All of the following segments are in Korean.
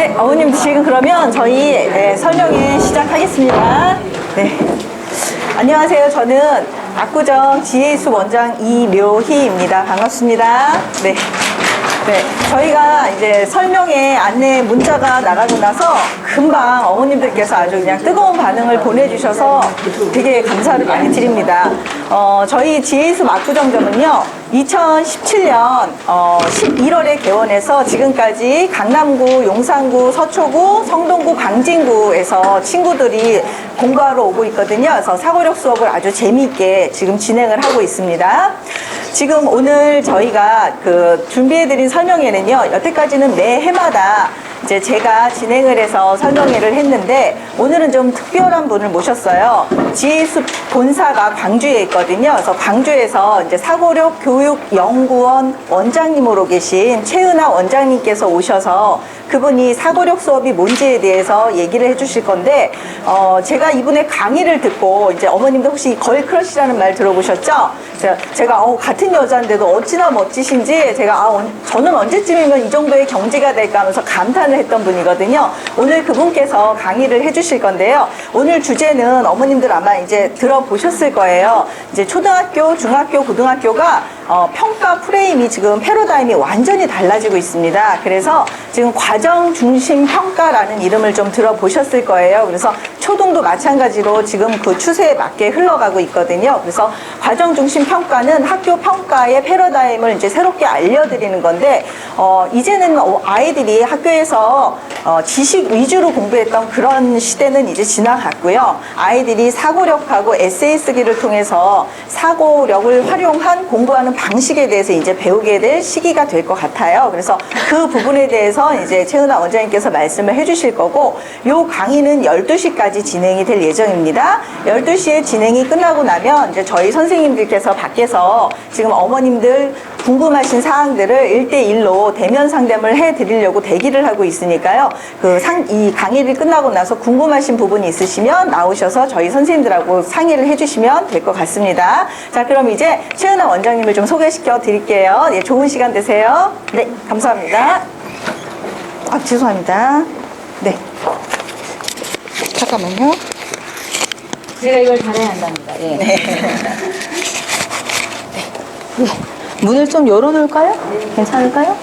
네, 어머님 지금 그러면 저희 설명회 시작하겠습니다. 네. 안녕하세요. 저는 압구정 지혜수 원장 이묘희입니다. 반갑습니다. 네. 네, 저희가 이제 설명회 안내 문자가 나가고 나서 금방 어머님들께서 아주 그냥 뜨거운 반응을 보내주셔서 되게 감사를 많이 드립니다. 저희 지혜수 압구정점은요, 2017년 11월에 개원해서 지금까지 강남구, 용산구, 서초구, 성동구, 광진구에서 친구들이 공부하러 오고 있거든요. 그래서 사고력 수업을 아주 재미있게 지금 진행을 하고 있습니다. 지금 오늘 저희가 준비해드린 설명회는요, 여태까지는 매 해마다 이제 제가 진행을 해서 설명회를 했는데, 오늘은 좀 특별한 분을 모셨어요. 지혜수 본사가 광주에 있거든요. 그래서 광주에서 이제 사고력 교육연구원 원장님으로 계신 최은아 원장님께서 오셔서 그분이 사고력 수업이 뭔지에 대해서 얘기를 해주실 건데, 제가 이분의 강의를 듣고 이제 어머님도 혹시 걸크러쉬라는 말 들어보셨죠? 제가 같은 여자인데도 어찌나 멋지신지 저는 언제쯤이면 이 정도의 경지가 될까 하면서 감탄을 했던 분이거든요. 오늘 그분께서 강의를 해주실 건데요. 오늘 주제는 어머님들 아마 이제 들어보셨을 거예요. 이제 초등학교, 중학교, 고등학교가 평가 프레임이 지금 패러다임이 완전히 달라지고 있습니다. 그래서 지금 과정 중심 평가라는 이름을 좀 들어보셨을 거예요. 그래서 초등도 마찬가지로 지금 그 추세에 맞게 흘러가고 있거든요. 그래서 과정 중심 평가는 학교 평가의 패러다임을 이제 새롭게 알려드리는 건데, 이제는 아이들이 학교에서 지식 위주로 공부했던 그런 시대는 이제 지나갔고요. 아이들이 사고력하고 에세이 쓰기를 통해서 사고력을 활용한 공부하는 방식에 대해서 이제 배우게 될 시기가 될 것 같아요. 그래서 그 부분에 대해서 이제 최은아 원장님께서 말씀을 해주실 거고, 요 강의는 12시까지 진행이 될 예정입니다. 12시에 진행이 끝나고 나면 이제 저희 선생님들께서 밖에서 지금 어머님들 궁금하신 사항들을 1대1로 대면 상담을 해드리려고 대기를 하고 있으니까요. 이 강의를 끝나고 나서 궁금하신 부분이 있으시면 나오셔서 저희 선생님들하고 상의를 해주시면 될 것 같습니다. 자, 그럼 이제 최은아 원장님을 좀 소개시켜 드릴게요. 예, 좋은 시간 되세요. 네, 감사합니다. 죄송합니다. 네. 잠깐만요. 제가 이걸 잘해야 한답니다. 예. 네. 네. 문을 좀 열어놓을까요? 네. 괜찮을까요?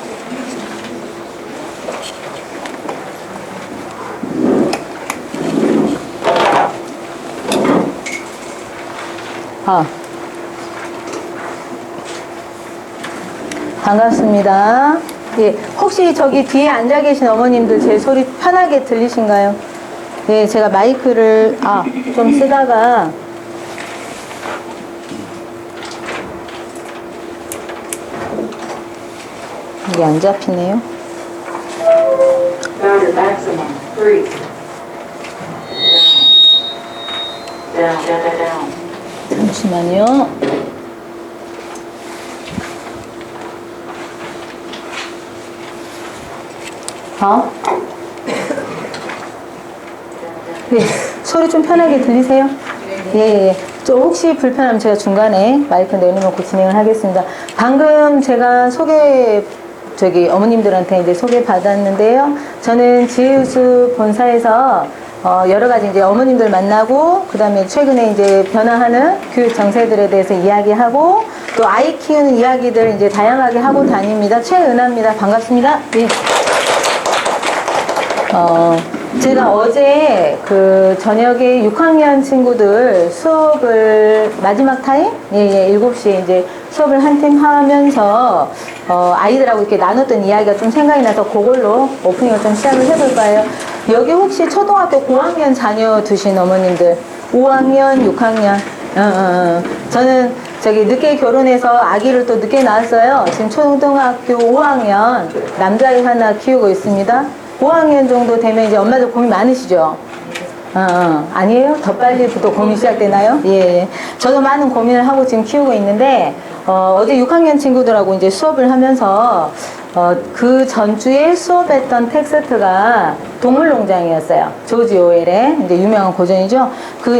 반갑습니다. 예, 혹시 저기 뒤에 앉아 계신 어머님들 제 소리 편하게 들리신가요? 네, 제가 마이크를 좀 쓰다가 이게 안 잡히네요. 잠시만요. 네, 소리 좀 편하게 들리세요? 예. 좀 혹시 불편하면 제가 중간에 마이크 내려놓고 진행을 하겠습니다. 방금 제가 어머님들한테 이제 소개 받았는데요. 저는 지혜수 본사에서 여러 가지 이제 어머님들 만나고, 그 다음에 최근에 이제 변화하는 교육 정세들에 대해서 이야기하고, 또 아이 키우는 이야기들 이제 다양하게 하고 다닙니다. 최은아입니다. 반갑습니다. 예. 제가 어제 저녁에 6학년 친구들 수업을 마지막 타임? 7시에 이제 수업을 한 팀 하면서 아이들하고 이렇게 나눴던 이야기가 좀 생각이 나서 그걸로 오프닝을 좀 시작을 해볼 거예요. 여기 혹시 초등학교 고학년 자녀 두신 어머님들, 5학년, 6학년, 저는 늦게 결혼해서 아기를 또 늦게 낳았어요. 지금 초등학교 5학년 남자아이 하나 키우고 있습니다. 5학년 정도 되면 이제 엄마들 고민 많으시죠? 아니에요? 더 빨리 또 고민 시작되나요? 예. 저도 많은 고민을 하고 지금 키우고 있는데, 어제 6학년 친구들하고 이제 수업을 하면서, 그 전주에 수업했던 텍스트가 동물농장이었어요. 조지 오웰의 이제 유명한 고전이죠.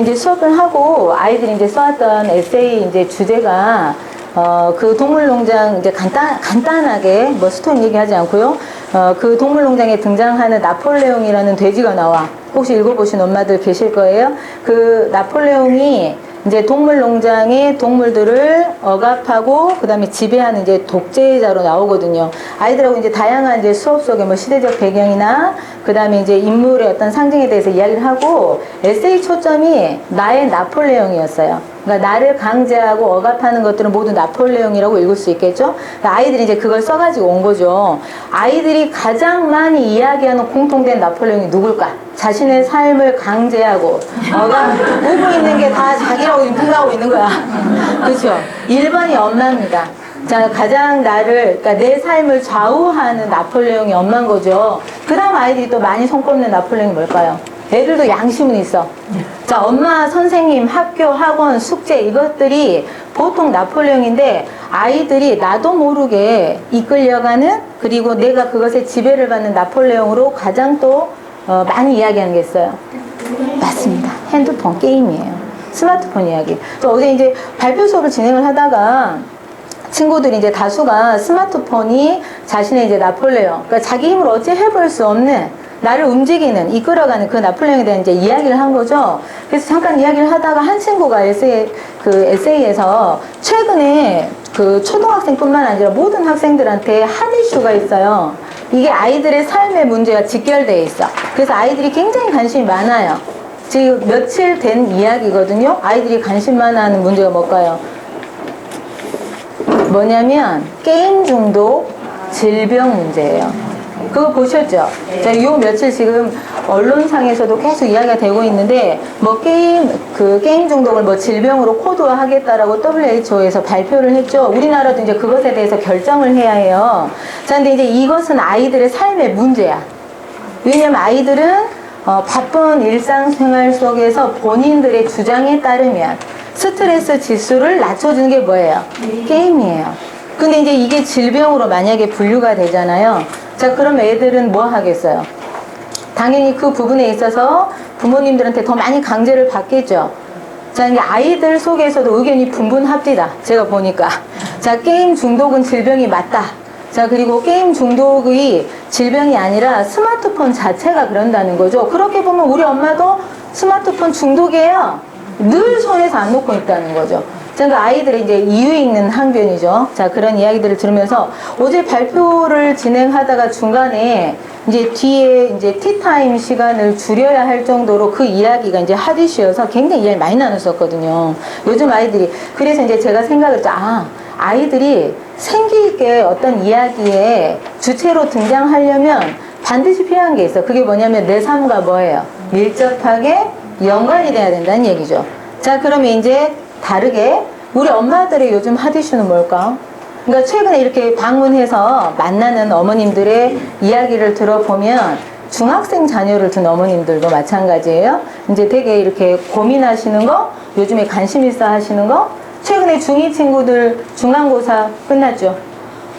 이제 수업을 하고 아이들이 이제 써왔던 에세이 이제 주제가 그 동물농장 이제 간단하게 뭐 스토리 얘기하지 않고요. 그 동물농장에 등장하는 나폴레옹이라는 돼지가 나와. 혹시 읽어보신 엄마들 계실 거예요. 그 나폴레옹이 이제 동물농장의 동물들을 억압하고 그다음에 지배하는 이제 독재자로 나오거든요. 아이들하고 이제 다양한 이제 수업 속에 뭐 시대적 배경이나 그다음에 이제 인물의 어떤 상징에 대해서 이야기를 하고 에세이 초점이 나의 나폴레옹이었어요. 그러니까 나를 강제하고 억압하는 것들은 모두 나폴레옹이라고 읽을 수 있겠죠. 그러니까 아이들이 이제 그걸 써가지고 온 거죠. 아이들이 가장 많이 이야기하는 공통된 나폴레옹이 누굴까? 자신의 삶을 강제하고 오고 있는 게 다 자기라고 생각하고 있는 거야. 그렇죠? 1번이 엄마입니다. 자, 가장 나를, 그러니까 내 삶을 좌우하는 나폴레옹이 엄마인 거죠. 그 다음 아이들이 또 많이 손꼽는 나폴레옹이 뭘까요? 애들도 양심은 있어. 자, 엄마, 선생님, 학교, 학원, 숙제 이것들이 보통 나폴레옹인데 아이들이 나도 모르게 이끌려가는 그리고 내가 그것에 지배를 받는 나폴레옹으로 가장 또 많이 이야기하는 게 있어요. 맞습니다. 핸드폰 게임이에요. 스마트폰 이야기. 또 어제 이제 발표 수업을 진행을 하다가 친구들이 이제 다수가 스마트폰이 자신의 이제 나폴레옹, 그러니까 자기 힘으로 어찌 해볼 수 없는 나를 움직이는, 이끌어가는 그 나폴레옹에 대한 이제 이야기를 한 거죠. 그래서 잠깐 이야기를 하다가 한 친구가 에세이에서 최근에 그 초등학생뿐만 아니라 모든 학생들한테 한 이슈가 있어요. 이게 아이들의 삶의 문제가 직결되어 있어. 그래서 아이들이 굉장히 관심이 많아요. 지금 며칠 된 이야기거든요. 아이들이 관심 많아하는 문제가 뭘까요? 뭐냐면 게임 중독 질병 문제예요. 그거 보셨죠? 자, 요 며칠 지금 언론상에서도 계속 이야기가 되고 있는데 뭐 게임 중독을 뭐 질병으로 코드화하겠다라고 WHO에서 발표를 했죠. 우리나라도 이제 그것에 대해서 결정을 해야 해요. 자, 근데 이제 이것은 아이들의 삶의 문제야. 왜냐면 아이들은 바쁜 일상생활 속에서 본인들의 주장에 따르면 스트레스 지수를 낮춰주는 게 뭐예요? 게임이에요. 근데 이제 이게 질병으로 만약에 분류가 되잖아요. 자, 그럼 애들은 뭐 하겠어요? 당연히 그 부분에 있어서 부모님들한테 더 많이 강제를 받겠죠. 자, 이제 아이들 속에서도 의견이 분분합디다. 제가 보니까. 자, 게임 중독은 질병이 맞다. 자, 그리고 게임 중독의 질병이 아니라 스마트폰 자체가 그런다는 거죠. 그렇게 보면 우리 엄마도 스마트폰 중독이에요. 늘 손에서 안 놓고 있다는 거죠. 그러니까 아이들의 이제 이유 있는 항변이죠. 자, 그런 이야기들을 들으면서 어제 발표를 진행하다가 중간에 이제 뒤에 이제 티타임 시간을 줄여야 할 정도로 그 이야기가 이제 핫이슈여서 굉장히 이야기 많이 나눴었거든요. 요즘 아이들이. 그래서 이제 제가 생각했죠. 아이들이 생기 있게 어떤 이야기에 주체로 등장하려면 반드시 필요한 게 있어. 그게 뭐냐면 내 삶과 뭐예요? 밀접하게 연관이 돼야 된다는 얘기죠. 자, 그러면 이제 다르게 우리 엄마들의 요즘 핫이슈는 뭘까? 그러니까 최근에 이렇게 방문해서 만나는 어머님들의 이야기를 들어보면 중학생 자녀를 둔 어머님들도 마찬가지예요. 이제 되게 이렇게 고민하시는 거, 요즘에 관심 있어 하시는 거, 최근에 중2 친구들 중간고사 끝났죠.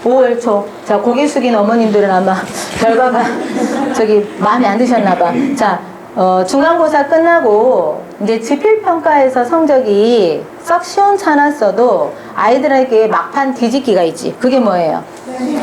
5월 초. 자, 고개 숙인 어머님들은 아마 결과가 마음에 안 드셨나 봐. 자, 중간고사 끝나고 이제 지필평가에서 성적이 썩 시원찮았어도 아이들에게 막판 뒤집기가 있지. 그게 뭐예요?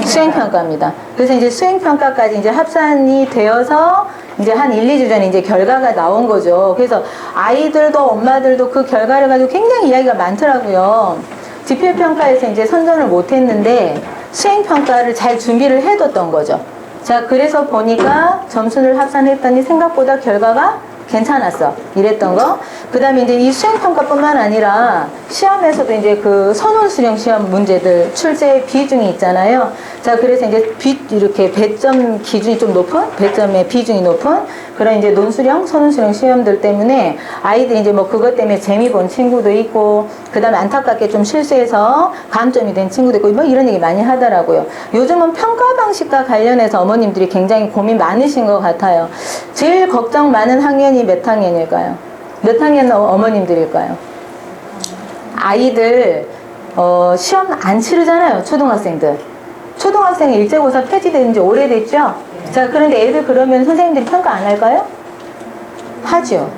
수행평가입니다. 그래서 이제 수행평가까지 이제 합산이 되어서 이제 한 1, 2주 전에 이제 결과가 나온 거죠. 그래서 아이들도 엄마들도 그 결과를 가지고 굉장히 이야기가 많더라고요. 지필평가에서 이제 선전을 못 했는데 수행평가를 잘 준비를 해뒀던 거죠. 자, 그래서 보니까 점수를 합산했더니 생각보다 결과가 괜찮았어. 이랬던 거. 그 다음에 이제 이 수행평가뿐만 아니라 시험에서도 이제 그 선훈수령 시험 문제들 출제 비중이 있잖아요. 자, 그래서 이제 이렇게 배점 기준이 좀 높은, 배점의 비중이 높은 그런 이제 논수령, 선훈수령 시험들 때문에 아이들이 이제 뭐 그것 때문에 재미 본 친구도 있고, 그 다음에 안타깝게 좀 실수해서 감점이 된 친구도 있고, 뭐 이런 얘기 많이 하더라고요. 요즘은 평가 방식과 관련해서 어머님들이 굉장히 고민 많으신 것 같아요. 제일 걱정 많은 학년이 몇 학년일까요? 몇 학년 어머님들일까요? 아이들 시험 안 치르잖아요. 초등학생들. 초등학생 일제고사 폐지된 지 오래됐죠? 자, 그런데 애들 그러면 선생님들이 평가 안 할까요? 하죠.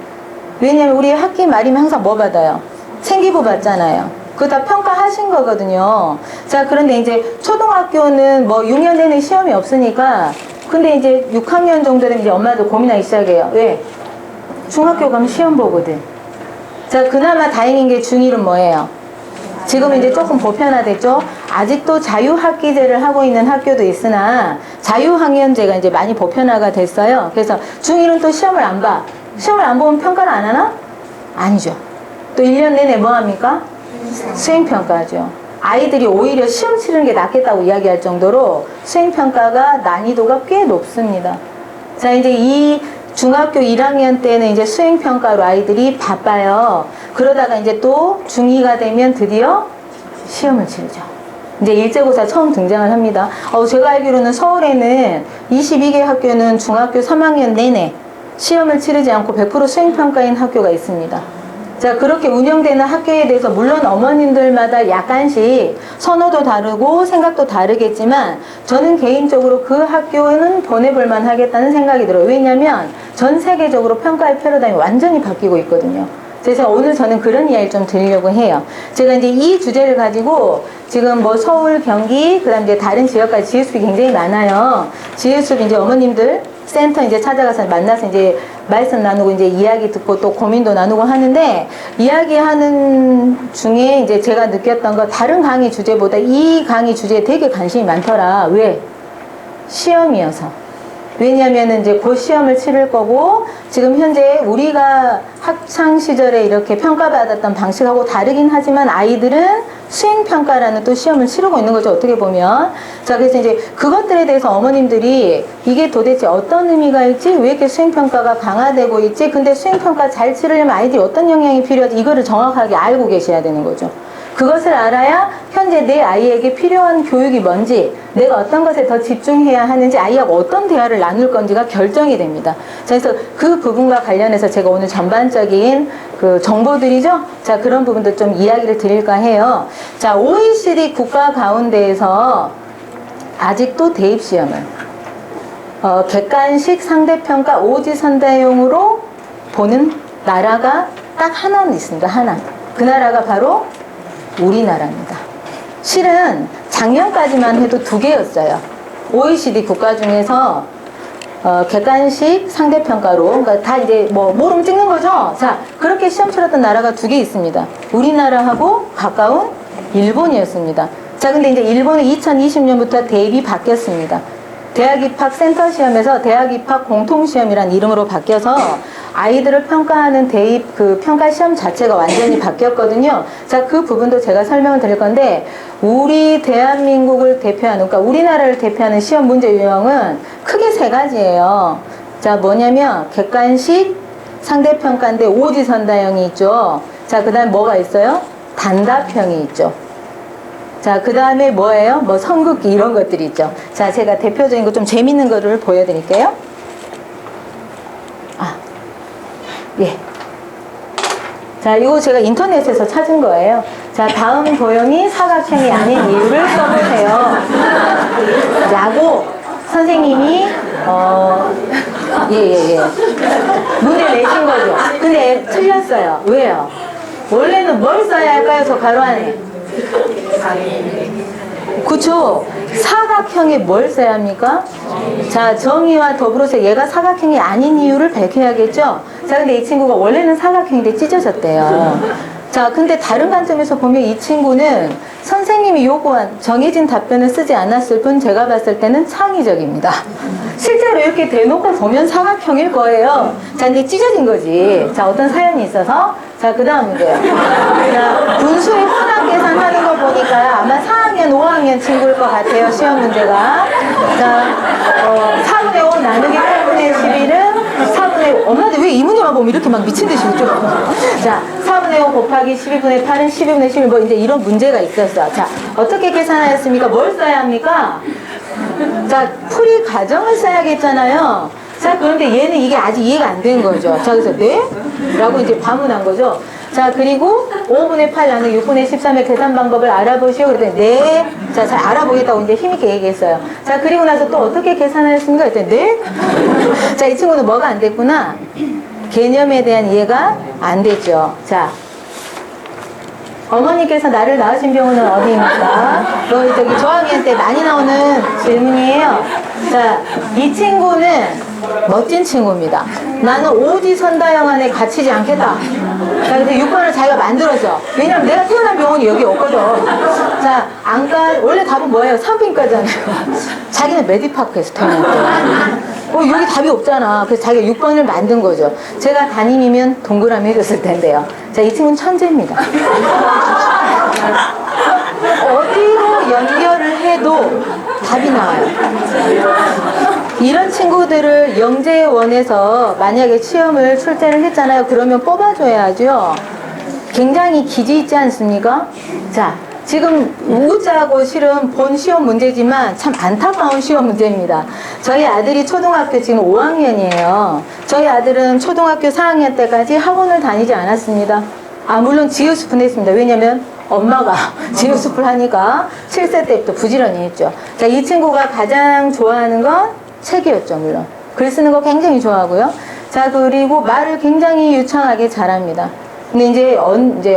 왜냐면 우리 학기 말이면 항상 뭐 받아요? 생기부 받잖아요. 그거 다 평가하신 거거든요. 자, 그런데 이제 초등학교는 뭐 6년 내내 시험이 없으니까, 근데 이제 6학년 정도 되면 이제 엄마도 고민하기 시작해요. 왜? 중학교 가면 시험 보거든. 자, 그나마 다행인 게 중1은 뭐예요? 지금 이제 조금 보편화됐죠? 아직도 자유학기제를 하고 있는 학교도 있으나 자유학년제가 이제 많이 보편화가 됐어요. 그래서 중1은 또 시험을 안 봐. 시험을 안 보면 평가를 안 하나? 아니죠. 또 1년 내내 뭐 합니까? 수행평가하죠. 아이들이 오히려 시험 치르는 게 낫겠다고 이야기할 정도로 수행평가가 난이도가 꽤 높습니다. 자, 이제 이 중학교 1학년 때는 이제 수행평가로 아이들이 바빠요. 그러다가 이제 또 중2가 되면 드디어 시험을 치르죠. 이제 일제고사 처음 등장을 합니다. 제가 알기로는 서울에는 22개 학교는 중학교 3학년 내내 시험을 치르지 않고 100% 수행평가인 학교가 있습니다. 자, 그렇게 운영되는 학교에 대해서 물론 어머님들마다 약간씩 선호도 다르고 생각도 다르겠지만 저는 개인적으로 그 학교는 보내볼만 하겠다는 생각이 들어요. 왜냐하면 전 세계적으로 평가의 패러다임이 완전히 바뀌고 있거든요. 그래서 오늘 저는 그런 이야기를 좀 드리려고 해요. 제가 이제 이 주제를 가지고 지금 뭐 서울, 경기, 그 다음 이제 다른 지역까지 지혜숲이 굉장히 많아요. 지혜숲 이제 어머님들 센터 이제 찾아가서 만나서 이제 말씀 나누고 이제 이야기 듣고 또 고민도 나누고 하는데 이야기하는 중에 이제 제가 느꼈던 거 다른 강의 주제보다 이 강의 주제에 되게 관심이 많더라. 왜? 시험이어서. 왜냐면은 이제 곧 시험을 치를 거고 지금 현재 우리가 학창 시절에 이렇게 평가받았던 방식하고 다르긴 하지만 아이들은 수행평가라는 또 시험을 치르고 있는 거죠. 어떻게 보면. 자, 그래서 이제 그것들에 대해서 어머님들이 이게 도대체 어떤 의미가 있지? 왜 이렇게 수행평가가 강화되고 있지? 근데 수행평가 잘 치르려면 아이들이 어떤 영향이 필요하지? 이거를 정확하게 알고 계셔야 되는 거죠. 그것을 알아야 현재 내 아이에게 필요한 교육이 뭔지, 내가 어떤 것에 더 집중해야 하는지, 아이하고 어떤 대화를 나눌 건지가 결정이 됩니다. 자, 그래서 그 부분과 관련해서 제가 오늘 전반적인 그 정보들이죠? 자, 그런 부분도 좀 이야기를 드릴까 해요. 자, OECD 국가 가운데에서 아직도 대입시험을 객관식 상대평가 오지선다형으로 보는 나라가 딱 하나는 있습니다. 하나. 그 나라가 바로 우리나라입니다. 실은 작년까지만 해도 2개였어요. OECD 국가 중에서 객관식 상대평가로, 그러니까 다 이제 뭐 모름 찍는 거죠. 자, 그렇게 시험 치렀던 나라가 2개 있습니다. 우리나라하고 가까운 일본이었습니다. 자, 근데 이제 일본이 2020년부터 대입이 바뀌었습니다. 대학 입학 센터 시험에서 대학 입학 공통시험이라는 이름으로 바뀌어서 아이들을 평가하는 대입 그 평가 시험 자체가 완전히 바뀌었거든요. 자, 그 부분도 제가 설명을 드릴 건데 우리 대한민국을 대표하는, 그러니까 우리나라를 대표하는 시험 문제 유형은 크게 3가지예요. 자, 뭐냐면 객관식 상대평가인데 오지선다형이 있죠. 자, 그 다음에 뭐가 있어요? 단답형이 있죠. 자, 그 다음에 뭐예요? 뭐 선긋기 이런 것들이 있죠. 자, 제가 대표적인 거 좀 재밌는 거를 보여드릴게요. 예. 자, 이거 제가 인터넷에서 찾은 거예요. 자, 다음 도형이 사각형이 아닌 이유를 써보세요. 라고 선생님이 문제 내신 거죠. 근데 틀렸어요. 왜요? 원래는 뭘 써야 할까요? 저 가로 안에. 그쵸? 사각형에 뭘 써야 합니까? 자, 정의와 더불어서 얘가 사각형이 아닌 이유를 밝혀야겠죠? 자, 근데 이 친구가 원래는 사각형인데 찢어졌대요. 자, 근데 다른 관점에서 보면 이 친구는 선생님이 요구한 정해진 답변을 쓰지 않았을 뿐 제가 봤을 때는 창의적입니다. 실제로 이렇게 대놓고 보면 사각형일 거예요. 자, 근데 찢어진 거지. 자, 어떤 사연이 있어서. 자, 그 다음 문제요. 자, 분수의 혼합 계산하는 거 보니까 아마 4학년, 5학년 친구일 것 같아요. 시험 문제가. 자, 4분의 5 나누기 8분의 11은 4분의 5. 엄마들 왜 이 문제만 보면 이렇게 막 미친 듯이 웃죠? 자, 4분의 5 곱하기 12분의 8은 12분의 11. 뭐 이제 이런 문제가 있었어. 자, 어떻게 계산하였습니까? 뭘 써야 합니까? 자, 풀이 과정을 써야겠잖아요. 자, 그런데 얘는 이게 아직 이해가 안 된 거죠. 자, 그래서 네? 라고 이제 반문한 거죠. 자, 그리고 5분의 8 나누기 6분의 13의 계산 방법을 알아보시오. 그랬더니 네. 자, 잘 알아보겠다고 이제 힘있게 얘기했어요. 자, 그리고 나서 또 어떻게 계산하였습니까? 그랬더니 네. 자, 이 친구는 뭐가 안 됐구나? 개념에 대한 이해가 안 됐죠. 자, 어머니께서 나를 낳으신 병원은 어디입니까? 저기 저학년 때 많이 나오는 질문이에요. 자, 이 친구는 멋진 친구입니다. 나는 오지 선다영안에 갇히지 않겠다. 자, 근데 6번을 자기가 만들어줘. 왜냐면 내가 태어난 병원이 여기 없거든. 자, 안과, 원래 답은 뭐예요? 산부인과잖아요. 자기는 메디파크에서 태어났대요. 여기 답이 없잖아. 그래서 자기가 6번을 만든 거죠. 제가 담임이면 동그라미 해줬을 텐데요. 자, 이 친구는 천재입니다. 어디로 연결을 해도 답이 나와요. 이런 친구들을 영재원에서 만약에 시험을 출제를 했잖아요. 그러면 뽑아줘야죠. 굉장히 기지 있지 않습니까? 자, 지금 우자고 실은 본 시험 문제지만 참 안타까운 시험 문제입니다. 저희 아들이 초등학교 지금 5학년이에요. 저희 아들은 초등학교 4학년 때까지 학원을 다니지 않았습니다. 물론 지읒습은 했습니다. 왜냐면 엄마가 지읒습을 하니까 7세 때부터 부지런히 했죠. 자, 이 친구가 가장 좋아하는 건 책이었죠, 물론. 글 쓰는 거 굉장히 좋아하고요. 자, 그리고 말을 굉장히 유창하게 잘합니다. 근데 이제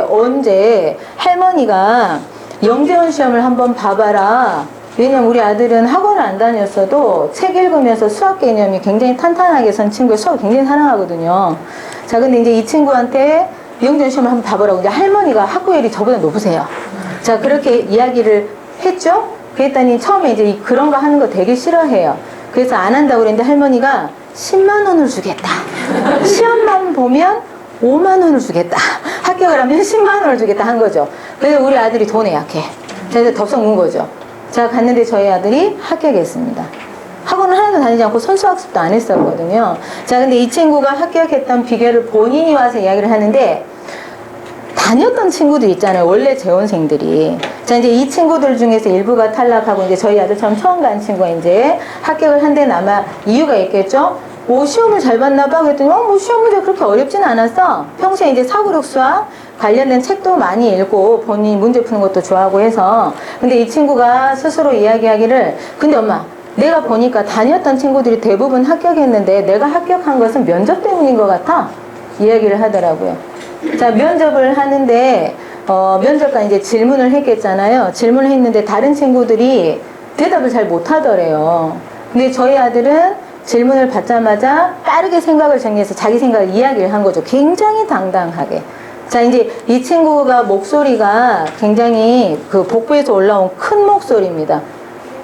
언제 할머니가 영재원 시험을 한번 봐봐라. 왜냐면 우리 아들은 학원을 안 다녔어도 책 읽으면서 수학 개념이 굉장히 탄탄하게 선 친구가 수학을 굉장히 사랑하거든요. 자, 근데 이제 이 친구한테 영재원 시험을 한번 봐보라고 이제 할머니가 학구열이 저보다 높으세요. 자, 그렇게 이야기를 했죠? 그랬더니 처음에 이제 그런 거 하는 거 되게 싫어해요. 그래서 안 한다고 그랬는데 할머니가 10만 원을 주겠다. 시험만 보면 5만 원을 주겠다. 합격을 하면 10만 원을 주겠다 한 거죠. 그래서 우리 아들이 돈에 약해. 그래서 덥석 운 거죠. 자, 갔는데 저희 아들이 합격했습니다. 학원을 하나도 다니지 않고 선수학습도 안 했었거든요. 자, 근데 이 친구가 합격했던 비결을 본인이 와서 이야기를 하는데 다녔던 친구들 있잖아요. 원래 재원생들이. 자, 이제 이 친구들 중에서 일부가 탈락하고 이제 저희 아들처럼 처음 간 친구가 이제 합격을 한 데는 아마 이유가 있겠죠? 시험을 잘 봤나 봐. 그랬더니, 시험 문제 그렇게 어렵진 않았어. 평소에 이제 사고력 수학 관련된 책도 많이 읽고 본인이 문제 푸는 것도 좋아하고 해서. 근데 이 친구가 스스로 이야기하기를, 근데 엄마, 내가 보니까 다녔던 친구들이 대부분 합격했는데 내가 합격한 것은 면접 때문인 것 같아. 이야기를 하더라고요. 자, 면접을 하는데, 면접관 이제 질문을 했겠잖아요. 질문을 했는데 다른 친구들이 대답을 잘 못하더래요. 근데 저희 아들은 질문을 받자마자 빠르게 생각을 정리해서 자기 생각을 이야기를 한 거죠. 굉장히 당당하게. 자, 이제 이 친구가 목소리가 굉장히 그 복부에서 올라온 큰 목소리입니다.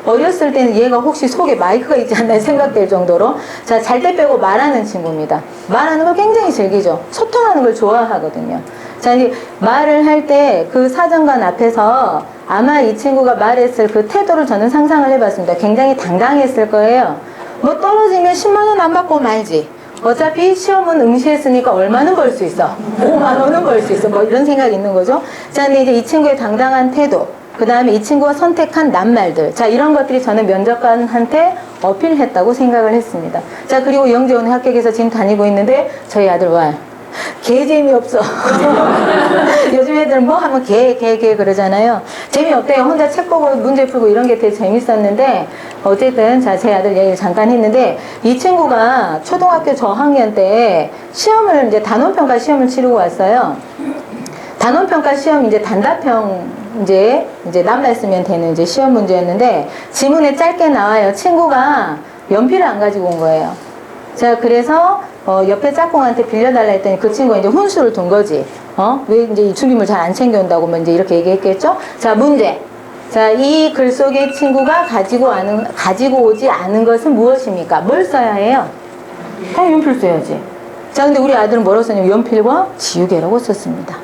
어렸을 때는 얘가 혹시 속에 마이크가 있지 않나 생각될 정도로 자, 잘 때 빼고 말하는 친구입니다. 말하는 걸 굉장히 즐기죠. 소통하는 걸 좋아하거든요. 자, 이제 말을 할 때 그 사정관 앞에서 아마 이 친구가 말했을 그 태도를 저는 상상을 해봤습니다. 굉장히 당당했을 거예요. 뭐 떨어지면 10만 원 안 받고 말지. 어차피 시험은 응시했으니까 얼마는 벌 수 있어? 5만 원은 벌 수 있어. 뭐 이런 생각이 있는 거죠. 자, 근데 이제 이 친구의 당당한 태도, 그 다음에 이 친구가 선택한 낱말들. 자, 이런 것들이 저는 면접관한테 어필했다고 생각을 했습니다. 자, 그리고 영재원 합격해서 지금 다니고 있는데 저희 아들 와. 개 재미없어. 요즘 애들은 뭐 하면 개 그러잖아요. 재미없대요. 혼자 책 보고 문제 풀고 이런 게 되게 재밌었는데 어쨌든 자, 제 아들 얘기를 잠깐 했는데 이 친구가 초등학교 저학년 때 시험을 이제 단원평가 시험을 치르고 왔어요. 단원평가 시험 이제 단답형 이제 낱말 쓰면 되는 이제 시험 문제였는데 지문에 짧게 나와요. 친구가 연필을 안 가지고 온 거예요. 자, 그래서 옆에 짝꿍한테 빌려달라 했더니 그 친구가 이제 훈수를 둔 거지. 왜 이제 이 준비물 잘 안 챙겨온다고 뭐 이제 이렇게 얘기했겠죠? 자, 문제. 자, 이 글 속에 친구가 가지고 오지 않은 것은 무엇입니까? 뭘 써야 해요? 연필 써야지. 자, 근데 우리 아들은 뭐라고 썼냐면 연필과 지우개라고 썼습니다.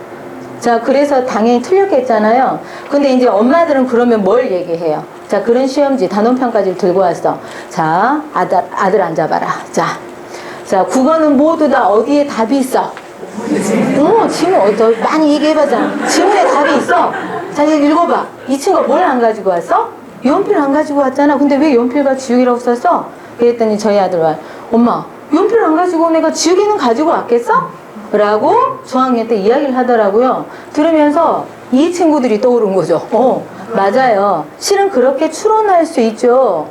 자, 그래서 당연히 틀렸겠잖아요. 근데 이제 엄마들은 그러면 뭘 얘기해요? 자, 그런 시험지 단원평가지를 들고 왔어. 자, 아들 앉아봐라. 자, 국어는 모두 다 어디에 답이 있어? 지문 많이 얘기해봐자. 지문에 답이 있어. 자, 이제 읽어봐. 이 친구가 뭘 안 가지고 왔어? 연필 안 가지고 왔잖아. 근데 왜 연필과 지우개라고 썼어? 그랬더니 저희 아들은 엄마, 연필 안 가지고 온 애가 지우개는 가지고 왔겠어? 라고 저학년 때 이야기를 하더라고요. 들으면서 이 친구들이 떠오른 거죠. 맞아요. 실은 그렇게 추론할 수 있죠.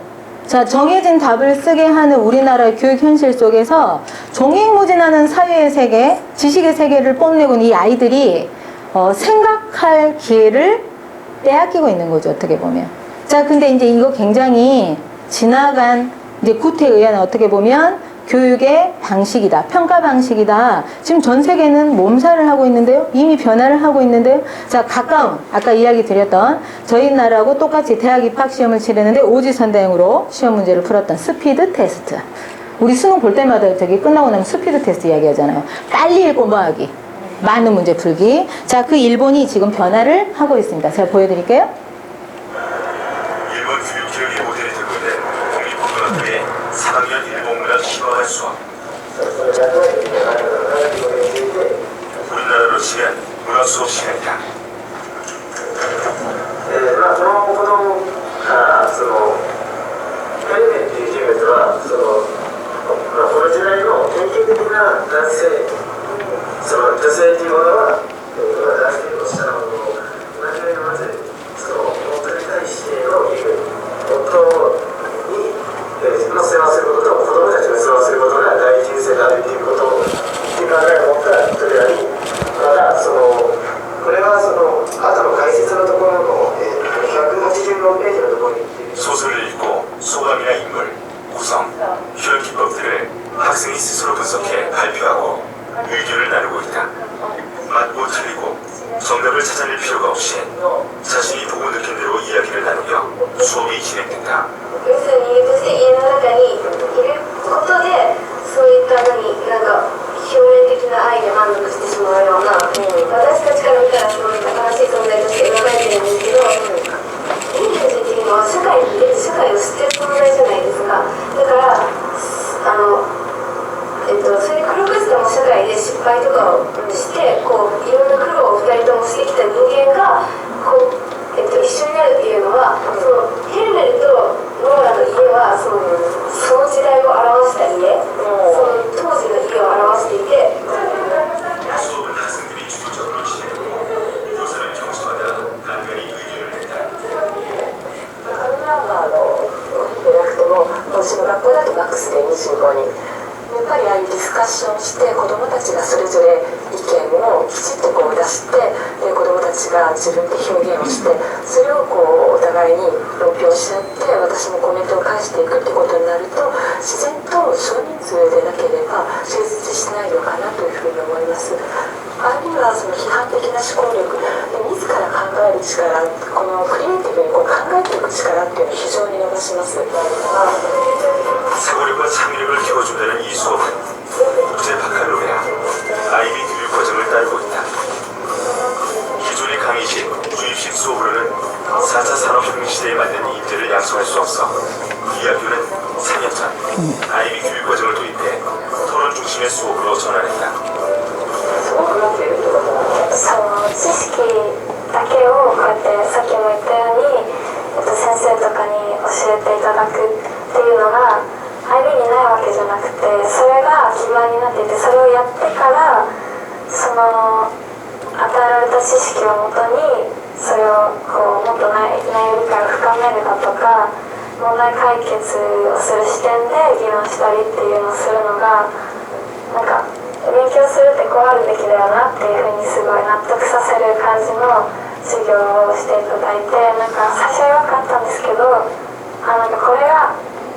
자, 정해진 답을 쓰게 하는 우리나라의 교육 현실 속에서 종횡무진하는 사회의 세계, 지식의 세계를 뽐내고 있는 이 아이들이 생각할 기회를 빼앗기고 있는 거죠, 어떻게 보면. 자, 근데 이제 이거 굉장히 지나간 이제 구태에 의한 어떻게 보면 교육의 방식이다, 평가 방식이다. 지금 전 세계는 몸살을 하고 있는데요, 이미 변화를 하고 있는데요. 자, 가까운 아까 이야기 드렸던 저희 나라하고 똑같이 대학 입학 시험을 치르는데 오지선다형으로 시험 문제를 풀었던 스피드 테스트. 우리 수능 볼 때마다 저기 끝나고 나면 스피드 테스트 이야기하잖아요. 빨리 읽고 뭐하기, 많은 문제 풀기. 자, 그 일본이 지금 변화를 하고 있습니다. 제가 보여드릴게요. 일본 교육계열의 모델이 되고 있는 국립고등학교의 3학년 일본문학 심화할 수업. 우리나라로 치면 문학 수업 시간이다. この子供がエレメンっていう人物はこの時代の典型的な男性、女性っていうものは男性としたものを何よりまず夫に対しての義務、夫に世話することと子供たちの世話することが第一優先であるっていうことっていう考えを持った人であり、またこれは後の解説のところの186ページのところに言っている 소설을 읽고 소감이나 인물, 구성, 표현 기법들을 학생이 스스로 분석해 발표하고 의견을 나누고 있다. 맞고 틀리고 정답을 찾아낼 필요가 없이 자신이 보고 느낀 대로 이야기를 나누며 수업이 진행된다. 要するに家として家の中にいることでそういった表面的な愛で満足してしまうような、私たちから見たらそういった悲しい存在として描かれてるんですけど、家たちっていうのは社会に出て社会を知ってる存在じゃないですか。だからそれで苦しさも社会で失敗とかをしていろんな苦労を2人ともしてきた人間が一緒になるっていうのはヘルメルとノーラの家はその時代を表した家、当時の家を表していて 수업은 학생들이 주도적으로 진행되고 교사는 경수마다 간간히 의견을 낸다. カルナンバーのでなくても私の学校だとマックスで25人やっぱりああいうディスカッションして子どもたちがそれぞれ意見をきちっと出して子どもたちが自分で表現をしてそれをお互いに論評し合って私もコメントを返していくってことになると自然と少人数でなければ成立しないのかなというふうに思います。あるいは批判的な思考力で自ら考える力、このクリエイティブに考えていく力っていうのを非常に伸ばします。 사고력과 창의력을 키워준다는 이 수업은 국제 바칼로레아 아이비 교육 과정을 따르고 있다. 기존의 강의식, 주입식 수업으로는 4차 산업혁명 시대에 맞는 인재를 양성할 수 없어 이 학교는 4년 전 아이비 교육 과정을 도입해 토론 중심의 수업으로 전환했다. 知識だけをこうやってさっきも言ったように、先生とかに教えていただくっていうのが IB にないわけじゃなくてそれが基盤になっていてそれをやってから与えられた知識をもとにそれをもっと内容理解を深めるだとか問題解決をする視点で議論したりっていうのをするのが勉強するってこうあるべきだよなっていうふうにすごい納得させる感じの授業をしていただいて最初は弱かったんですけどこれが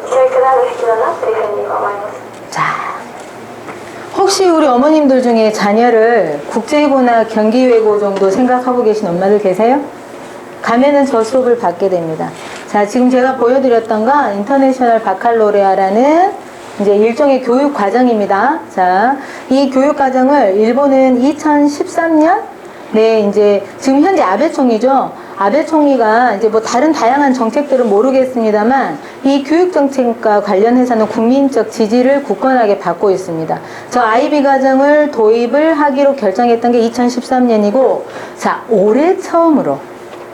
教育であるべきだなっていうふうに思います。 자, 혹시 우리 어머님들 중에 자녀를 국제고나 경기외고 정도 생각하고 계신 엄마들 계세요? 가면은 저 수업을 받게 됩니다. 자, 지금 제가 보여드렸던 건 인터내셔널 바칼로레아라는 이제 일종의 교육 과정입니다. 자, 이 교육 과정을 일본은 2013년 네, 이제 지금 현재 아베 총리죠. 아베 총리가 이제 뭐 다른 다양한 정책들은 모르겠습니다만 이 교육 정책과 관련해서는 국민적 지지를 굳건하게 받고 있습니다. 저 IB 과정을 도입을 하기로 결정했던 게 2013년이고, 자, 올해 처음으로,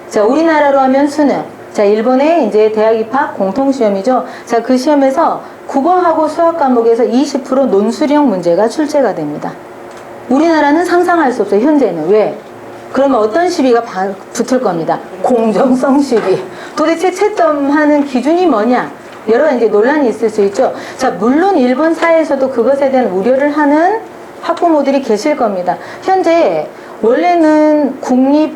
자, 우리나라로 하면 수능, 자, 일본의 이제 대학 입학 공통시험이죠. 자, 그 시험에서 국어하고 수학 과목에서 20% 논술형 문제가 출제가 됩니다. 우리나라는 상상할 수 없어요, 현재는. 왜? 그러면 어떤 시비가 붙을 겁니다. 공정성 시비. 도대체 채점하는 기준이 뭐냐? 여러 이제 논란이 있을 수 있죠. 자, 물론 일본 사회에서도 그것에 대한 우려를 하는 학부모들이 계실 겁니다. 현재 원래는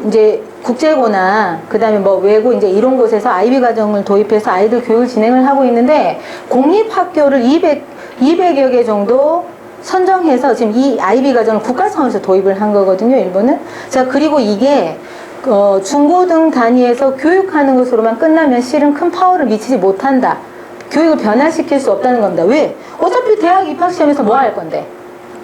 이제 국제고나 그다음에 뭐 외고 이제 이런 곳에서 아이비 과정을 도입해서 아이들 교육을 진행을 하고 있는데 공립학교를 200여 개 정도 선정해서 지금 이 아이비 과정을 국가 차원에서 도입을 한 거거든요, 일본은. 자, 그리고 이게 중고등 단위에서 교육하는 것으로만 끝나면 실은 큰 파워를 미치지 못한다. 교육을 변화시킬 수 없다는 겁니다. 왜? 어차피 대학 입학시험에서 뭐 할 건데?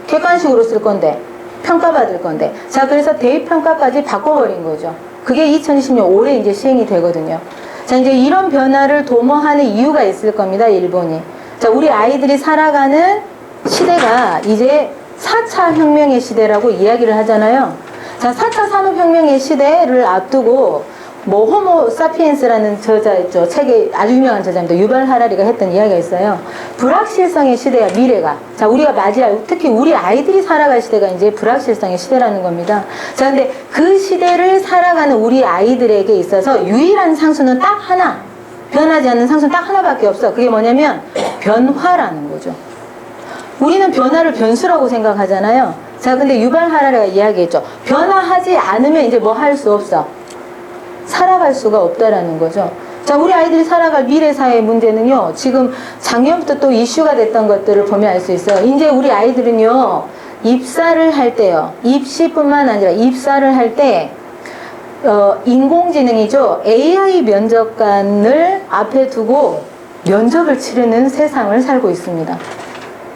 객관식으로 쓸 건데, 평가받을 건데. 자, 그래서 대입평가까지 바꿔버린 거죠. 그게 2020년 올해 이제 시행이 되거든요. 자, 이제 이런 변화를 도모하는 이유가 있을 겁니다, 일본이. 자, 우리 아이들이 살아가는 시대가 이제 4차 혁명의 시대라고 이야기를 하잖아요. 자, 4차 산업혁명의 시대를 앞두고 뭐 호모 사피엔스라는 저자 있죠. 책에 아주 유명한 저자입니다. 유발 하라리가 했던 이야기가 있어요. 불확실성의 시대야, 미래가. 자, 우리가 맞이할, 특히 우리 아이들이 살아갈 시대가 이제 불확실성의 시대라는 겁니다. 자, 근데 그 시대를 살아가는 우리 아이들에게 있어서 유일한 상수는 딱 하나, 변하지 않는 상수는 딱 하나밖에 없어. 그게 뭐냐면 변화라는 거죠. 우리는 변화를 변수라고 생각하잖아요. 자, 근데 유발 하라리가 이야기했죠. 변화하지 않으면 이제 뭐 할 수 없어. 살아갈 수가 없다라는 거죠. 자, 우리 아이들이 살아갈 미래 사회의 문제는요, 지금 작년부터 또 이슈가 됐던 것들을 보면 알 수 있어요. 이제 우리 아이들은요, 입사를 할 때요, 입시뿐만 아니라 입사를 할 때, 인공지능이죠. AI 면접관을 앞에 두고 면접을 치르는 세상을 살고 있습니다.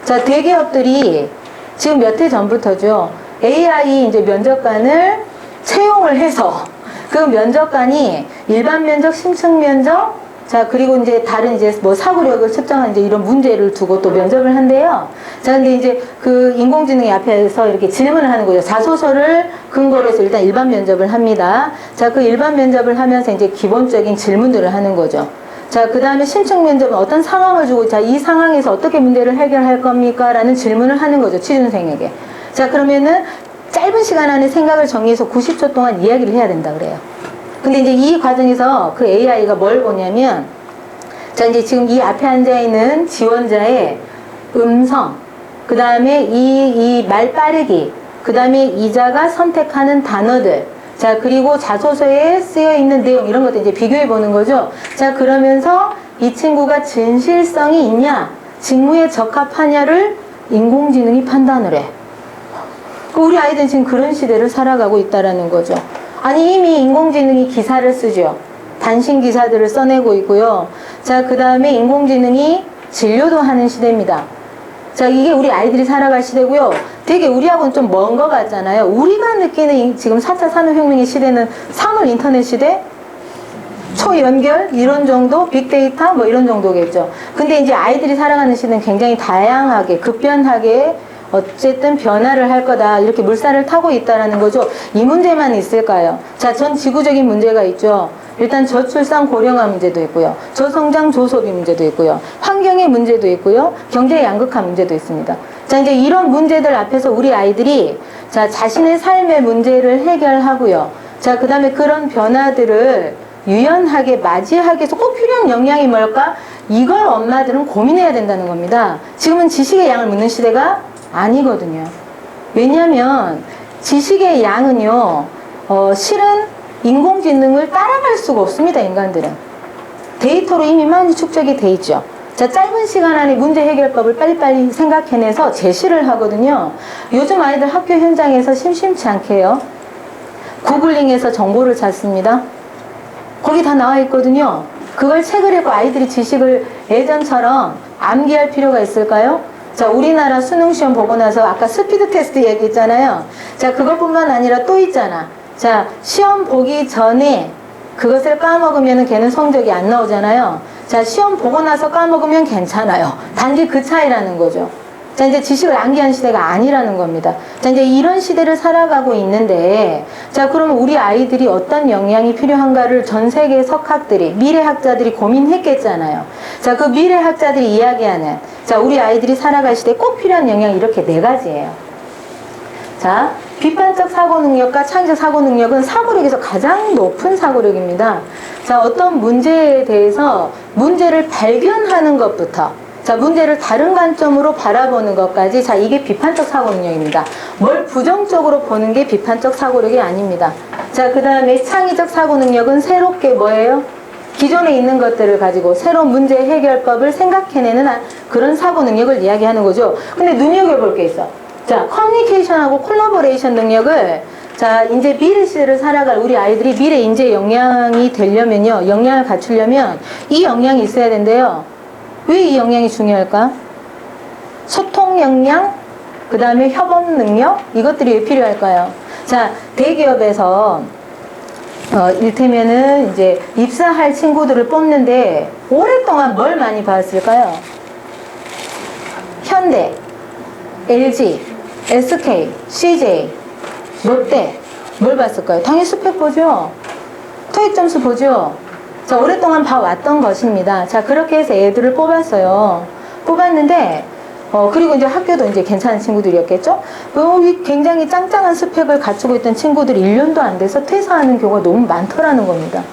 자, 대기업들이 지금 몇 해 전부터죠. AI 이제 면접관을 채용을 해서 그 면접관이 일반 면접, 심층 면접, 자, 그리고 이제 다른 이제 뭐 사고력을 측정한 이제 이런 문제를 두고 또 면접을 한대요. 자, 근데 이제 그 인공지능이 앞에서 이렇게 질문을 하는 거죠. 자소서를 근거로 해서 일단 일반 면접을 합니다. 자, 그 일반 면접을 하면서 이제 기본적인 질문들을 하는 거죠. 자, 그 다음에 심층 면접은 어떤 상황을 주고, 자, 이 상황에서 어떻게 문제를 해결할 겁니까? 라는 질문을 하는 거죠. 취준생에게. 자, 그러면은 짧은 시간 안에 생각을 정리해서 90초 동안 이야기를 해야 된다 그래요. 근데 이제 이 과정에서 그 AI가 뭘 보냐면, 자, 이제 지금 이 앞에 앉아있는 지원자의 음성, 그 다음에 이 말 빠르기, 그 다음에 이자가 선택하는 단어들, 자, 그리고 자소서에 쓰여 있는 내용, 이런 것들 이제 비교해 보는 거죠. 자, 그러면서 이 친구가 진실성이 있냐, 직무에 적합하냐를 인공지능이 판단을 해. 우리 아이들은 지금 그런 시대를 살아가고 있다라는 거죠. 아니, 이미 인공지능이 기사를 쓰죠. 단신 기사들을 써내고 있고요. 자, 그 다음에 인공지능이 진료도 하는 시대입니다. 자, 이게 우리 아이들이 살아갈 시대고요. 되게 우리하고는 좀 먼 것 같잖아요. 우리가 느끼는 지금 4차 산업혁명의 시대는 산업 인터넷 시대? 초연결? 이런 정도? 빅데이터? 뭐 이런 정도겠죠. 근데 이제 아이들이 살아가는 시대는 굉장히 다양하게, 급변하게 어쨌든 변화를 할 거다. 이렇게 물살을 타고 있다는 거죠. 이 문제만 있을까요? 자, 전 지구적인 문제가 있죠. 일단 저출산 고령화 문제도 있고요. 저성장 저소비 문제도 있고요. 환경의 문제도 있고요. 경제 양극화 문제도 있습니다. 자, 이제 이런 문제들 앞에서 우리 아이들이 자, 자신의 삶의 문제를 해결하고요. 자, 그 다음에 그런 변화들을 유연하게 맞이하기 위해서 꼭 필요한 역량이 뭘까? 이걸 엄마들은 고민해야 된다는 겁니다. 지금은 지식의 양을 묻는 시대가 아니거든요. 왜냐하면 지식의 양은요, 실은 인공지능을 따라갈 수가 없습니다, 인간들은. 데이터로 이미 많이 축적이 돼 있죠. 자, 짧은 시간 안에 문제 해결법을 빨리빨리 생각해내서 제시를 하거든요. 요즘 아이들 학교 현장에서 심심치 않게요. 구글링해서 정보를 찾습니다. 거기 다 나와 있거든요. 그걸 책을 읽고 아이들이 지식을 예전처럼 암기할 필요가 있을까요? 자, 우리나라 수능시험 보고 나서 아까 스피드 테스트 얘기했잖아요. 자, 그것뿐만 아니라 또 있잖아. 자, 시험 보기 전에 그것을 까먹으면 걔는 성적이 안 나오잖아요. 자, 시험 보고 나서 까먹으면 괜찮아요. 단지 그 차이라는 거죠. 자, 이제 지식을 암기한 시대가 아니라는 겁니다. 자, 이제 이런 시대를 살아가고 있는데, 자, 그러면 우리 아이들이 어떤 역량이 필요한가를 전 세계 석학들이, 미래학자들이 고민했겠잖아요. 자, 그 미래학자들이 이야기하는, 자, 우리 아이들이 살아갈 시대에 꼭 필요한 역량이 이렇게 4가지예요. 자, 비판적 사고 능력과 창의적 사고 능력은 사고력에서 가장 높은 사고력입니다. 자, 어떤 문제에 대해서 문제를 발견하는 것부터, 자, 문제를 다른 관점으로 바라보는 것까지. 자, 이게 비판적 사고 능력입니다. 뭘 부정적으로 보는 게 비판적 사고력이 아닙니다. 자, 그 다음에 창의적 사고 능력은 새롭게 뭐예요? 기존에 있는 것들을 가지고 새로운 문제 해결법을 생각해내는 그런 사고 능력을 이야기하는 거죠. 근데 눈여겨볼 게 있어. 자, 커뮤니케이션하고 콜라보레이션 능력을, 자, 이제 미래 시대를 살아갈 우리 아이들이 미래 인재 역량이 되려면요, 역량을 갖추려면 이 역량이 있어야 된대요. 왜 이 역량이 중요할까? 소통 역량, 그 다음에 협업 능력, 이것들이 왜 필요할까요? 자, 대기업에서 이를테면은 이제 입사할 친구들을 뽑는데 오랫동안 뭘 많이 봤을까요? 현대, LG, SK, CJ, 롯데, 뭘 봤을까요? 당연히 스펙 보죠. 토익 점수 보죠. 자, 오랫동안 봐왔던 것입니다. 자, 그렇게 해서 애들을 뽑았어요. 뽑았는데, 그리고 이제 학교도 이제 괜찮은 친구들이었겠죠? 굉장히 짱짱한 스펙을 갖추고 있던 친구들이 1년도 안 돼서 퇴사하는 경우가 너무 많더라는 겁니다.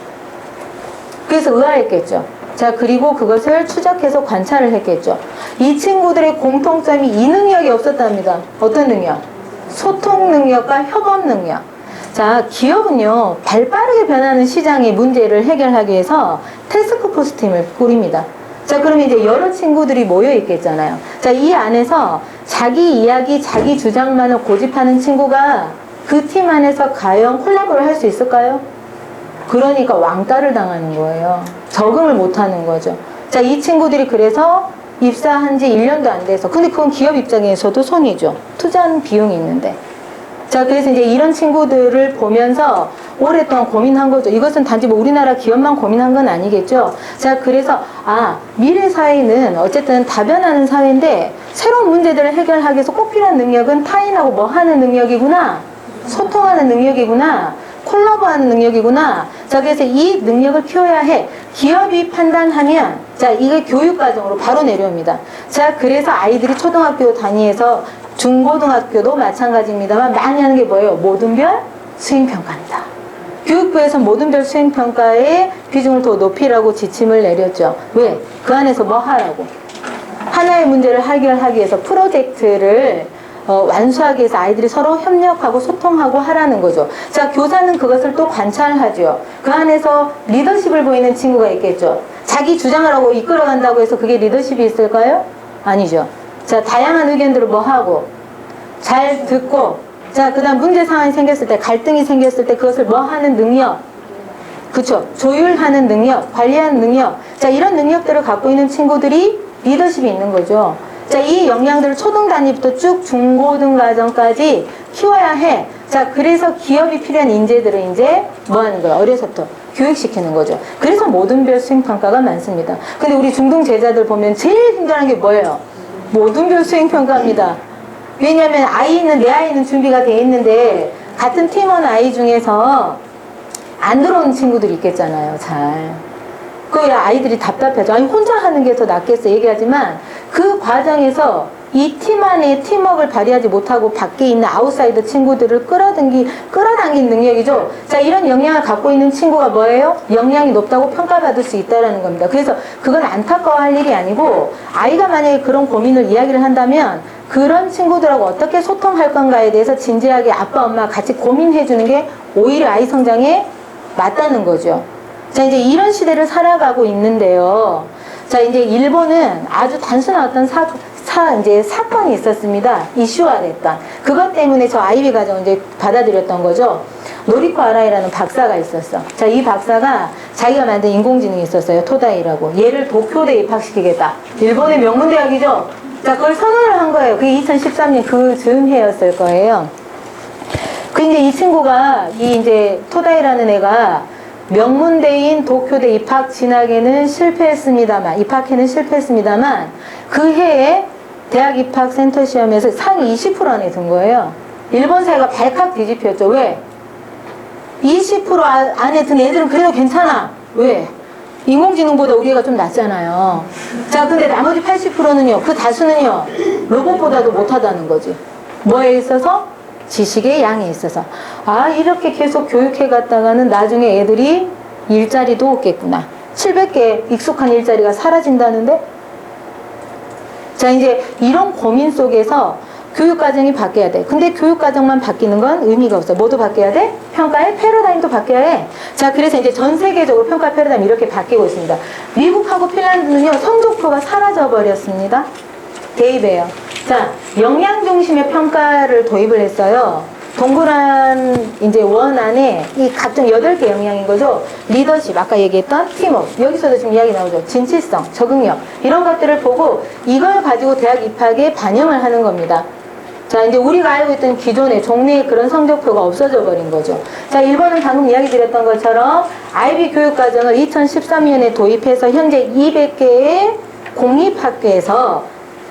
그래서 의아했겠죠. 자, 그리고 그것을 추적해서 관찰을 했겠죠. 이 친구들의 공통점이 이 능력이 없었답니다. 어떤 능력? 소통 능력과 협업 능력. 자, 기업은요, 발빠르게 변하는 시장의 문제를 해결하기 위해서 태스크포스 팀을 꾸립니다. 자, 그러면 이제 여러 친구들이 모여 있겠잖아요. 자, 이 안에서 자기 이야기, 자기 주장만을 고집하는 친구가 그 팀 안에서 과연 콜라보를 할 수 있을까요? 그러니까 왕따를 당하는 거예요. 적응을 못 하는 거죠. 자, 이 친구들이 그래서 입사한 지 1년도 안 돼서, 근데 그건 기업 입장에서도 손이죠. 투자하는 비용이 있는데. 자, 그래서 이제 이런 친구들을 보면서 오랫동안 고민한 거죠. 이것은 단지 뭐 우리나라 기업만 고민한 건 아니겠죠. 자, 그래서 미래 사회는 어쨌든 다변하는 사회인데 새로운 문제들을 해결하기 위해서 꼭 필요한 능력은 타인하고 뭐 하는 능력이구나, 소통하는 능력이구나, 콜라보하는 능력이구나. 자, 그래서 이 능력을 키워야 해. 기업이 판단하면, 자, 이게 교육과정으로 바로 내려옵니다. 자, 그래서 아이들이 초등학교 단위에서 중고등학교도 마찬가지입니다만 많이 하는 게 뭐예요? 모든별 수행평가입니다. 교육부에서 모든별 수행평가의 비중을 더 높이라고 지침을 내렸죠. 왜? 그 안에서 뭐 하라고? 하나의 문제를 해결하기 위해서 프로젝트를 완수하기 위해서 아이들이 서로 협력하고 소통하고 하라는 거죠. 자, 교사는 그것을 또 관찰하죠. 그 안에서 리더십을 보이는 친구가 있겠죠. 자기 주장을 하고 이끌어간다고 해서 그게 리더십이 있을까요? 아니죠. 자, 다양한 의견들을 뭐 하고 잘 듣고, 자, 그 다음 문제 상황이 생겼을 때, 갈등이 생겼을 때 그것을 뭐 하는 능력, 그쵸? 조율하는 능력, 관리하는 능력. 자, 이런 능력들을 갖고 있는 친구들이 리더십이 있는 거죠. 자, 이 역량들을 초등 단위부터 쭉 중고등 과정까지 키워야 해. 자, 그래서 기업이 필요한 인재들을 이제 뭐 하는 거야? 어려서부터 교육시키는 거죠. 그래서 모든별 수행평가가 많습니다. 근데 우리 중등 제자들 보면 제일 힘들어하는 게 뭐예요? 모든별 수행평가입니다. 왜냐면 내 아이는 준비가 돼 있는데 같은 팀원 아이 중에서 안 들어오는 친구들이 있겠잖아요. 잘. 그 아이들이 답답해져. 아니, 혼자 하는 게 더 낫겠어 얘기하지만 그 과정에서 이 팀 안에 팀워크를 발휘하지 못하고 밖에 있는 아웃사이더 친구들을 끌어당긴 능력이죠. 자, 이런 역량을 갖고 있는 친구가 뭐예요? 역량이 높다고 평가받을 수 있다는 겁니다. 그래서 그건 안타까워할 일이 아니고, 아이가 만약에 그런 고민을 이야기를 한다면 그런 친구들하고 어떻게 소통할 건가에 대해서 진지하게 아빠, 엄마 같이 고민해 주는 게 오히려 아이 성장에 맞다는 거죠. 자, 이제 이런 시대를 살아가고 있는데요. 자, 이제 일본은 아주 단순한 어떤 사건이 있었습니다. 이슈화됐던. 그것 때문에 저 아이비 과정을 이제 받아들였던 거죠. 노리코 아라이라는 박사가 있었어. 자, 이 박사가 자기가 만든 인공지능이 있었어요. 토다이라고. 얘를 도쿄대 입학시키겠다. 일본의 명문대학이죠. 자, 그걸 선언을 한 거예요. 그게 2013년 그 즈음해였을 거예요. 근데 이 친구가, 이제 토다이라는 애가 명문대인 도쿄대 입학해는 실패했습니다만, 그 해에 대학 입학 센터 시험에서 상위 20% 안에 든 거예요. 일본 사회가 발칵 뒤집혔죠. 왜? 20% 안에 든 애들은 그래도 괜찮아. 왜? 인공지능보다 우리가 좀 낫잖아요. 자, 근데 나머지 80%는요, 그 다수는요, 로봇보다도 못하다는 거지. 뭐에 있어서? 지식의 양에 있어서. 이렇게 계속 교육해 갔다가는 나중에 애들이 일자리도 없겠구나. 700개 익숙한 일자리가 사라진다는데? 자, 이제 이런 고민 속에서 교육과정이 바뀌어야 돼. 근데 교육과정만 바뀌는 건 의미가 없어. 뭐도 바뀌어야 돼? 평가의 패러다임도 바뀌어야 해. 자, 그래서 이제 전 세계적으로 평가 패러다임이 이렇게 바뀌고 있습니다. 미국하고 핀란드는요, 성적표가 사라져버렸습니다. 대입이에요. 자, 역량 중심의 평가를 도입을 했어요. 동그란 이제 원 안에 이 각종 8개 역량인 거죠. 리더십, 아까 얘기했던 팀워크, 여기서도 지금 이야기 나오죠. 진취성, 적응력, 이런 것들을 보고 이걸 가지고 대학 입학에 반영을 하는 겁니다. 자, 이제 우리가 알고 있던 기존의 종래의 그런 성적표가 없어져 버린 거죠. 자, 일본은 방금 이야기 드렸던 것처럼 IB 교육과정을 2013년에 도입해서 현재 200개의 공립학교에서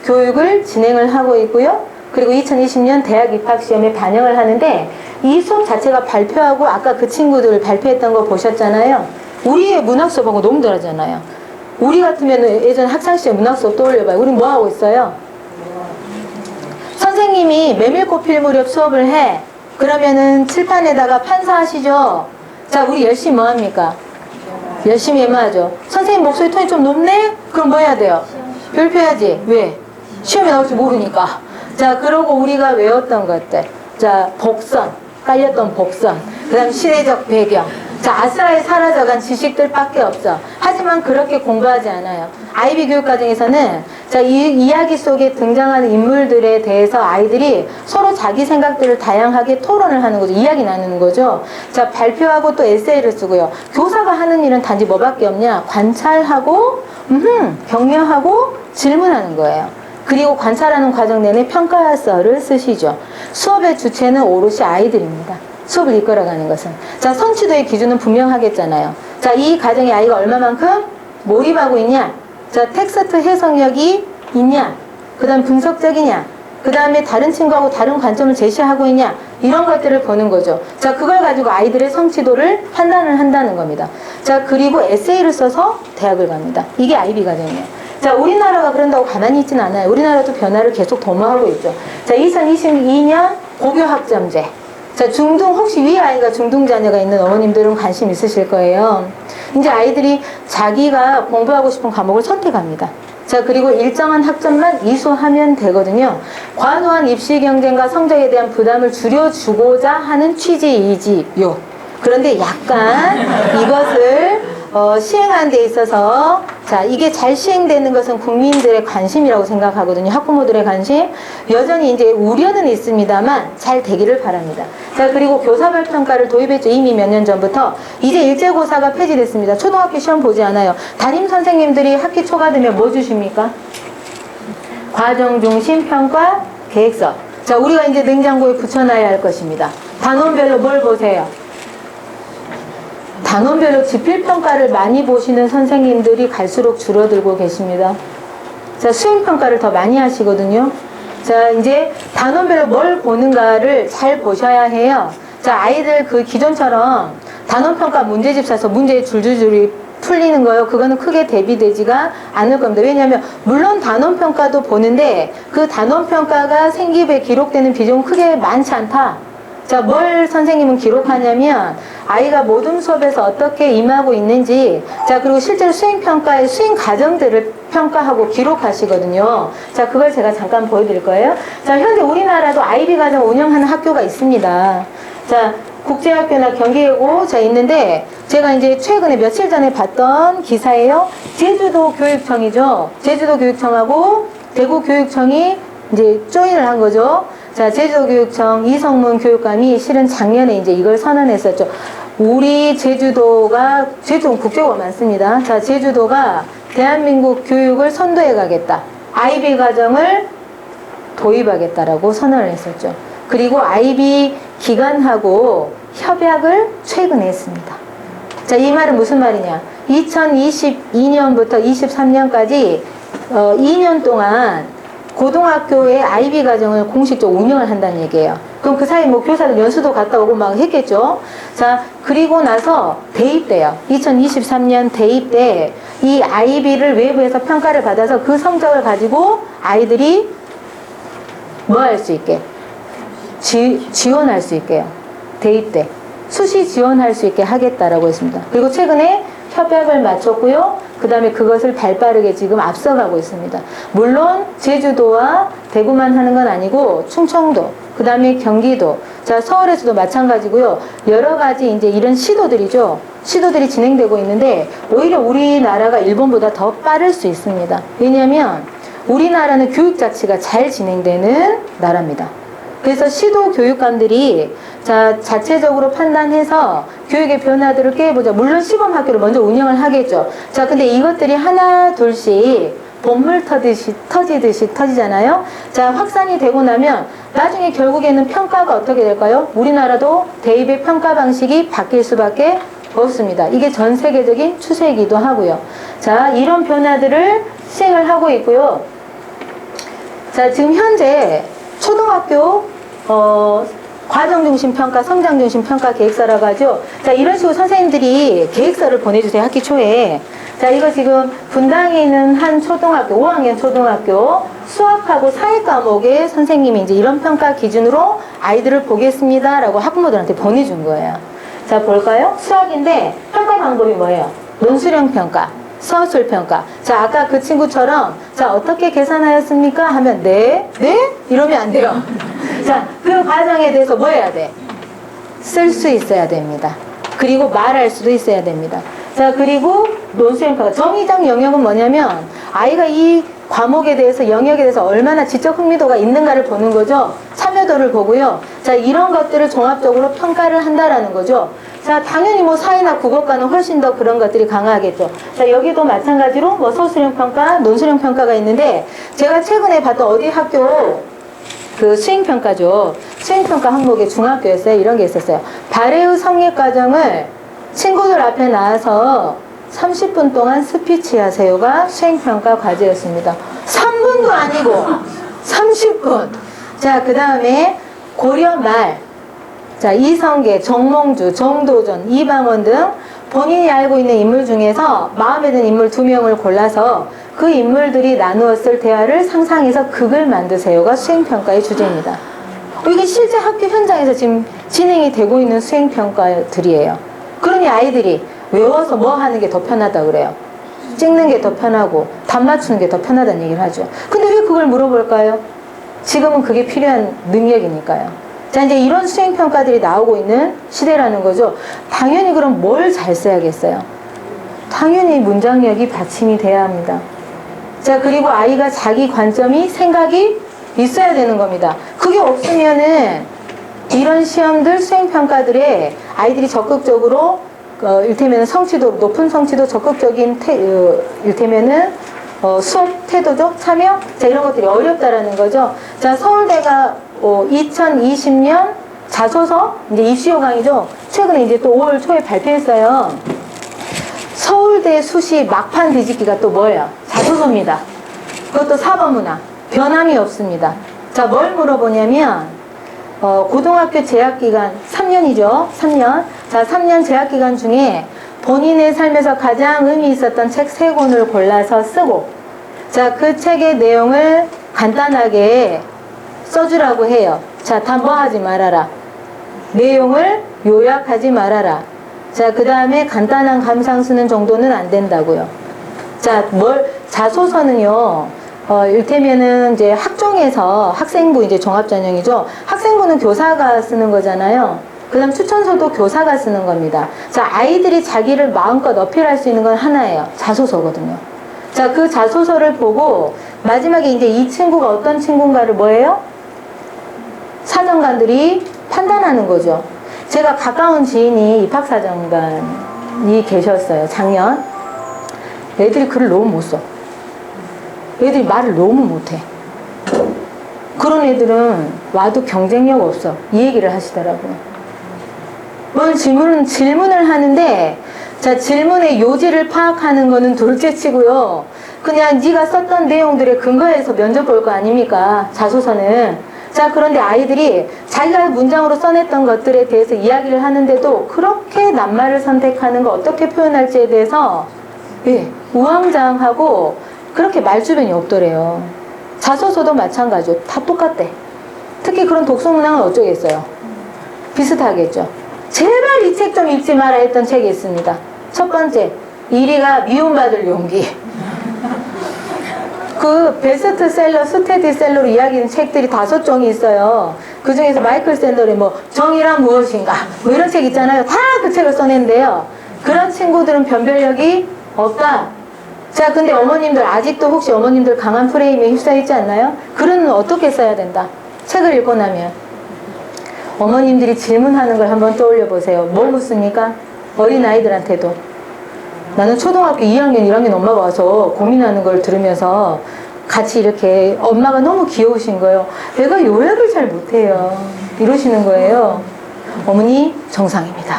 교육을 진행을 하고 있고요. 그리고 2020년 대학 입학 시험에 반영을 하는데 이 수업 자체가 발표하고 아까 그 친구들 발표했던 거 보셨잖아요. 우리의 문학 수업하고 너무 다르잖아요. 우리 같으면 예전 학창시절 문학 수업 떠올려봐요. 우리 뭐 하고 있어요? 선생님이 메밀꽃 필 무렵 수업을 해. 그러면은 칠판에다가 판사하시죠. 자, 우리 열심히 뭐 합니까? 열심히 해마하죠. 선생님 목소리 톤이 좀 높네? 그럼 뭐 해야 돼요? 별표해야지. 왜? 시험에 나올지 모르니까. 자, 그러고 우리가 외웠던 것들. 자, 복선, 깔렸던 복선. 그 다음 시대적 배경. 자, 아스라에 사라져간 지식들밖에 없어. 하지만 그렇게 공부하지 않아요. IB 교육과정에서는 자, 이 이야기 속에 등장하는 인물들에 대해서 아이들이 서로 자기 생각들을 다양하게 토론을 하는 거죠. 이야기 나누는 거죠. 자, 발표하고 또 에세이를 쓰고요. 교사가 하는 일은 단지 뭐밖에 없냐? 관찰하고, 격려하고 질문하는 거예요. 그리고 관찰하는 과정 내내 평가서를 쓰시죠. 수업의 주체는 오롯이 아이들입니다. 수업을 이끌어가는 것은. 자, 성취도의 기준은 분명하겠잖아요. 자, 이 과정에 아이가 얼마만큼 몰입하고 있냐? 자, 텍스트 해석력이 있냐? 그 다음 분석적이냐? 그 다음에 다른 친구하고 다른 관점을 제시하고 있냐? 이런 것들을 보는 거죠. 자, 그걸 가지고 아이들의 성취도를 판단을 한다는 겁니다. 자, 그리고 에세이를 써서 대학을 갑니다. 이게 IB 과정이에요. 자, 우리나라가 그런다고 가만히 있지는 않아요. 우리나라도 변화를 계속 도모하고 있죠. 자, 2022년 고교학점제. 자, 중등, 혹시 위 아이가 중등 자녀가 있는 어머님들은 관심 있으실 거예요. 이제 아이들이 자기가 공부하고 싶은 과목을 선택합니다. 자, 그리고 일정한 학점만 이수하면 되거든요. 과도한 입시 경쟁과 성적에 대한 부담을 줄여주고자 하는 취지이지요. 그런데 약간 이것을 시행하는 데 있어서 자, 이게 잘 시행되는 것은 국민들의 관심이라고 생각하거든요. 학부모들의 관심. 여전히 이제 우려는 있습니다만 잘 되기를 바랍니다. 자, 그리고 교사별 평가를 도입했죠. 이미 몇 년 전부터. 이제 일제고사가 폐지됐습니다. 초등학교 시험 보지 않아요. 담임 선생님들이 학기 초가 되면 뭐 주십니까? 과정중심 평가 계획서. 자, 우리가 이제 냉장고에 붙여놔야 할 것입니다. 단원별로 뭘 보세요? 단원별로 지필평가를 많이 보시는 선생님들이 갈수록 줄어들고 계십니다. 자, 수행평가를 더 많이 하시거든요. 자, 이제 단원별로 뭘 보는가를 잘 보셔야 해요. 자, 아이들 그 기존처럼 단원평가 문제집 사서 문제 줄줄줄이 풀리는 거요. 그거는 크게 대비되지가 않을 겁니다. 왜냐하면 물론 단원평가도 보는데 그 단원평가가 생기부에 기록되는 비중은 크게 많지 않다. 자, 뭘 선생님은 기록하냐면 아이가 모든 수업에서 어떻게 임하고 있는지, 자, 그리고 실제로 수행평가의 수행 과정들을 평가하고 기록하시거든요. 자, 그걸 제가 잠깐 보여드릴 거예요. 자, 현재 우리나라도 IB 과정을 운영하는 학교가 있습니다. 자, 국제학교나 경기고 자 있는데 제가 이제 최근에 며칠 전에 봤던 기사예요. 제주도 교육청이죠. 제주도 교육청하고 대구 교육청이 이제 조인을 한 거죠. 자, 제주도교육청 이성문 교육감이 실은 작년에 이제 이걸 선언했었죠. 우리 제주도가 국제고가 많습니다. 자, 제주도가 대한민국 교육을 선도해 가겠다. IB 과정을 도입하겠다라고 선언을 했었죠. 그리고 IB 기관하고 협약을 최근에 했습니다. 자, 이 말은 무슨 말이냐? 2022년부터 23년까지 2년 동안 고등학교의 IB 과정을 공식적으로 운영을 한다는 얘기예요. 그럼 그 사이 뭐 교사들 연수도 갔다 오고 막 했겠죠. 자, 그리고 나서 대입 때요. 2023년 대입 때 이 IB를 외부에서 평가를 받아서 그 성적을 가지고 아이들이 뭐 할 수 있게? 지원할 수 있게요. 대입 때. 수시 지원할 수 있게 하겠다라고 했습니다. 그리고 최근에 협약을 마쳤고요. 그 다음에 그것을 발빠르게 지금 앞서가고 있습니다. 물론 제주도와 대구만 하는 건 아니고 충청도, 그 다음에 경기도, 자 서울에서도 마찬가지고요. 여러 가지 이제 이런 시도들이죠. 시도들이 진행되고 있는데 오히려 우리나라가 일본보다 더 빠를 수 있습니다. 왜냐하면 우리나라는 교육 자체가 잘 진행되는 나라입니다. 그래서 시도 교육감들이 자체적으로 판단해서 교육의 변화들을 꾀해보자. 물론 시범학교를 먼저 운영을 하겠죠. 자, 근데 이것들이 하나 둘씩 본물 터지듯이 터지잖아요. 자, 확산이 되고 나면 나중에 결국에는 평가가 어떻게 될까요? 우리나라도 대입의 평가 방식이 바뀔 수밖에 없습니다. 이게 전 세계적인 추세이기도 하고요. 자, 이런 변화들을 시행을 하고 있고요. 자, 지금 현재 초등학교 과정중심 평가, 성장중심 평가 계획서라고 하죠. 자, 이런 식으로 선생님들이 계획서를 보내주세요. 학기 초에. 자, 이거 지금 분당에 있는 한 초등학교, 5학년 초등학교 수학하고 사회 과목에 선생님이 이제 이런 평가 기준으로 아이들을 보겠습니다. 라고 학부모들한테 보내준 거예요. 자, 볼까요? 수학인데 평가 방법이 뭐예요? 논술형 평가, 서술 평가. 자, 아까 그 친구처럼 자, 어떻게 계산하였습니까? 하면 네? 이러면 안 돼요. 자, 그 과정에 대해서 뭐 해야 돼? 쓸 수 있어야 됩니다. 그리고 말할 수도 있어야 됩니다. 자, 그리고 논술형 평가. 정의적 영역은 뭐냐면 아이가 이 과목에 대해서, 영역에 대해서 얼마나 지적 흥미도가 있는가를 보는 거죠. 참여도를 보고요. 자, 이런 것들을 종합적으로 평가를 한다라는 거죠. 자, 당연히 뭐 사회나 국어과는 훨씬 더 그런 것들이 강하겠죠. 자, 여기도 마찬가지로 뭐 서술형 평가, 논술형 평가가 있는데 제가 최근에 봤던 어디 학교 그 수행평가죠. 수행평가 항목에 중학교에서요. 이런 게 있었어요. 발해의 성립 과정을 친구들 앞에 나와서 30분 동안 스피치 하세요가 수행평가 과제였습니다. 3분도 아니고 30분. 자, 그 다음에 고려 말. 자, 이성계, 정몽주, 정도전, 이방원 등 본인이 알고 있는 인물 중에서 마음에 드는 인물 2명을 골라서 그 인물들이 나누었을 대화를 상상해서 극을 만드세요가 수행평가의 주제입니다. 이게 실제 학교 현장에서 지금 진행이 되고 있는 수행평가들이에요. 그러니 아이들이 외워서 뭐 하는 게 더 편하다 그래요. 찍는 게 더 편하고 답 맞추는 게 더 편하다는 얘기를 하죠. 근데 왜 그걸 물어볼까요? 지금은 그게 필요한 능력이니까요. 자, 이제 이런 수행평가들이 나오고 있는 시대라는 거죠. 당연히 그럼 뭘 잘 써야겠어요? 당연히 문장력이 받침이 돼야 합니다. 자, 그리고 아이가 자기 관점이, 생각이 있어야 되는 겁니다. 그게 없으면은 이런 시험들, 수행평가들에 아이들이 적극적으로 일테면은 성취도, 높은 성취도, 적극적인 일테면은 수업 태도적 참여? 자, 이런 것들이 어렵다라는 거죠. 자, 서울대가 2020년 자소서, 이제 입시 요강이죠. 최근에 이제 또 5월 초에 발표했어요. 서울대 수시 막판 뒤집기가 또 뭐예요? 자소서입니다. 그것도 4번 문항. 변함이 없습니다. 자, 뭘 물어보냐면, 고등학교 재학기간 3년이죠. 3년. 자, 3년 재학기간 중에 본인의 삶에서 가장 의미 있었던 책 3권을 골라서 쓰고, 자, 그 책의 내용을 간단하게 써주라고 해요. 자, 다 뭐 하지 말아라. 내용을 요약하지 말아라. 자, 그 다음에 간단한 감상 쓰는 정도는 안 된다고요. 자, 자소서는요, 일테면은 이제 학종에서 학생부 이제 종합전형이죠. 학생부는 교사가 쓰는 거잖아요. 그 다음 추천서도 교사가 쓰는 겁니다. 자, 아이들이 자기를 마음껏 어필할 수 있는 건 하나예요. 자소서거든요. 자, 그 자소서를 보고 마지막에 이제 이 친구가 어떤 친구인가를 뭐예요? 사정관들이 판단하는 거죠. 제가 가까운 지인이 입학사정관이 계셨어요. 작년. 애들이 글을 너무 못 써. 애들이 말을 너무 못해. 그런 애들은 와도 경쟁력 없어. 이 얘기를 하시더라고요. 오늘 질문을 하는데, 자, 질문의 요지를 파악하는 거는 둘째치고요. 그냥 네가 썼던 내용들에 근거해서 면접 볼 거 아닙니까? 자소서는. 자, 그런데 아이들이 자기가 문장으로 써냈던 것들에 대해서 이야기를 하는데도 그렇게 낱말을 선택하는 거 어떻게 표현할지에 대해서 우왕좌왕하고 그렇게 말주변이 없더래요. 자소서도 마찬가지죠. 다 똑같대. 특히 그런 독서문항은 어쩌겠어요. 비슷하겠죠. 제발 이 책 좀 읽지 마라 했던 책이 있습니다. 첫 번째, 1위가 미움받을 용기. 그 베스트셀러, 스테디셀러로 이야기하는 책들이 5종이 있어요. 그 중에서 마이클 샌더의 뭐 정의란 무엇인가 뭐 이런 책 있잖아요. 다 그 책을 써낸대요. 그런 친구들은 변별력이 없다. 자, 근데 어머님들 아직도 혹시 어머님들 강한 프레임에 휩싸이지 않나요? 글은 어떻게 써야 된다? 책을 읽고 나면 어머님들이 질문하는 걸 한번 떠올려 보세요. 뭐 묻습니까? 어린아이들한테도. 나는 초등학교 2학년, 1학년 엄마가 와서 고민하는 걸 들으면서 같이 이렇게 엄마가 너무 귀여우신 거예요. 애가 요약을 잘 못해요. 이러시는 거예요. 어머니 정상입니다.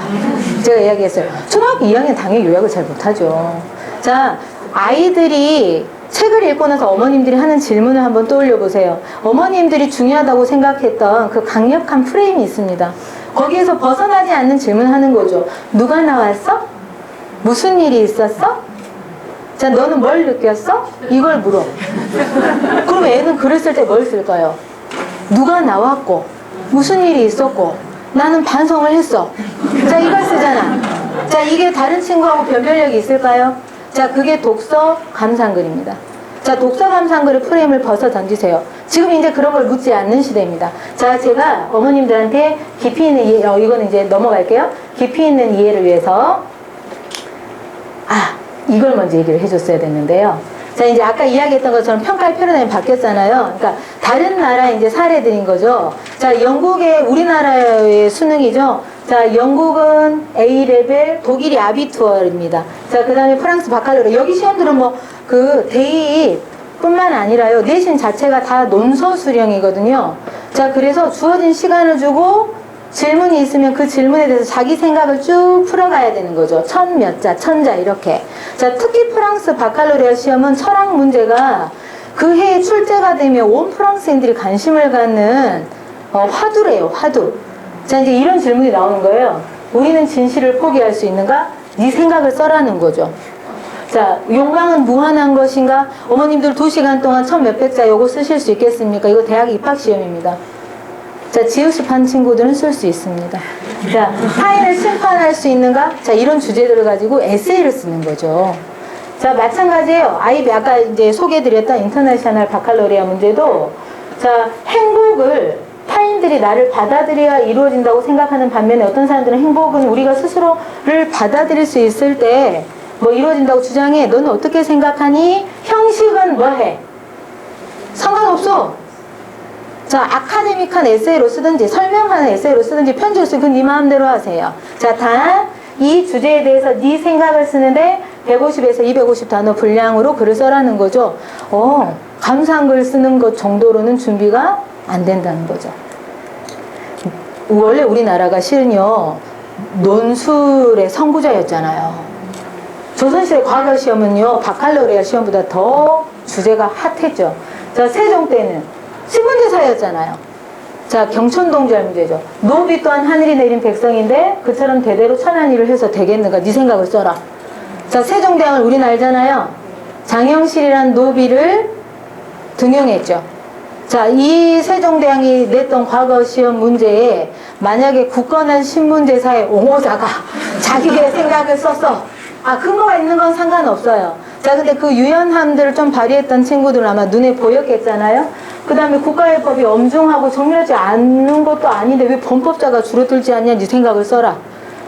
제가 이야기했어요. 초등학교 2학년 당연히 요약을 잘 못하죠. 자, 아이들이 책을 읽고 나서 어머님들이 하는 질문을 한번 떠올려 보세요. 어머님들이 중요하다고 생각했던 그 강력한 프레임이 있습니다. 거기에서 벗어나지 않는 질문을 하는 거죠. 누가 나왔어? 무슨 일이 있었어? 자, 너는 뭘 느꼈어? 이걸 물어. 그럼 애는 글을 쓸 때 뭘 쓸까요? 누가 나왔고, 무슨 일이 있었고, 나는 반성을 했어. 자, 이걸 쓰잖아. 자, 이게 다른 친구하고 변별력이 있을까요? 자, 그게 독서 감상글입니다. 자, 독서 감상글의 프레임을 벗어 던지세요. 지금 이제 그런 걸 묻지 않는 시대입니다. 자, 제가 어머님들한테 깊이 있는 이해, 이거는 이제 넘어갈게요. 깊이 있는 이해를 위해서 이걸 먼저 얘기를 해줬어야 됐는데요. 자, 이제 아까 이야기했던 것처럼 평가의 패러다임이 바뀌었잖아요. 그러니까 다른 나라의 이제 사례들인 거죠. 자, 영국의 우리나라의 수능이죠. 자, 영국은 A레벨, 독일이 아비투어입니다. 자, 그 다음에 프랑스 바칼로레. 여기 시험들은 뭐 그 대입뿐만 아니라요. 내신 자체가 다 논서 수령이거든요. 자, 그래서 주어진 시간을 주고 질문이 있으면 그 질문에 대해서 자기 생각을 쭉 풀어가야 되는 거죠. 몇 자, 1000자 이렇게. 자, 특히 프랑스 바칼로레아 시험은 철학 문제가 그 해에 출제가 되면 온 프랑스인들이 관심을 갖는 화두래요, 화두. 자, 이제 이런 질문이 나오는 거예요. 우리는 진실을 포기할 수 있는가? 네 생각을 써라는 거죠. 자, 욕망은 무한한 것인가? 어머님들 2시간 동안 1000몇백 자 요거 쓰실 수 있겠습니까? 이거 대학 입학시험입니다. 자, 지읒습한 친구들은 쓸 수 있습니다. 자, 타인을 심판할 수 있는가? 자, 이런 주제들을 가지고 에세이를 쓰는 거죠. 자, 마찬가지예요. 아이비 아까 이제 소개해드렸던 인터내셔널 바칼로레아 문제도 자, 행복을 타인들이 나를 받아들여야 이루어진다고 생각하는 반면에 어떤 사람들은 행복은 우리가 스스로를 받아들일 수 있을 때 뭐 이루어진다고 주장해. 너는 어떻게 생각하니? 형식은 뭐 해? 상관없어. 자, 아카데믹한 에세이로 쓰든지 설명하는 에세이로 쓰든지 편지로 쓰든지 그건 네 마음대로 하세요. 자, 단 이 주제에 대해서 네 생각을 쓰는데 150에서 250 단어 분량으로 글을 써라는 거죠. 감상글 쓰는 것 정도로는 준비가 안 된다는 거죠. 원래 우리나라가 실은요 논술의 선구자였잖아요. 조선시대 과거 시험은요 바칼로레아 시험보다 더 주제가 핫했죠. 자, 세종 때는 신문제사였잖아요. 자, 경천동절 문제죠. 노비 또한 하늘이 내린 백성인데 그처럼 대대로 천한 일을 해서 되겠는가? 네 생각을 써라. 자, 세종대왕을 우린 알잖아요. 장영실이란 노비를 등용했죠. 자, 이 세종대왕이 냈던 과거 시험 문제에 만약에 굳건한 신문제사의 옹호자가 자기의 생각을 썼어. 근거가 있는 건 상관없어요. 자, 근데 그 유연함들을 좀 발휘했던 친구들은 아마 눈에 보였겠잖아요. 그 다음에 국가일법이 엄중하고 정밀하지 않는 것도 아닌데 왜 범법자가 줄어들지 않냐? 네 생각을 써라.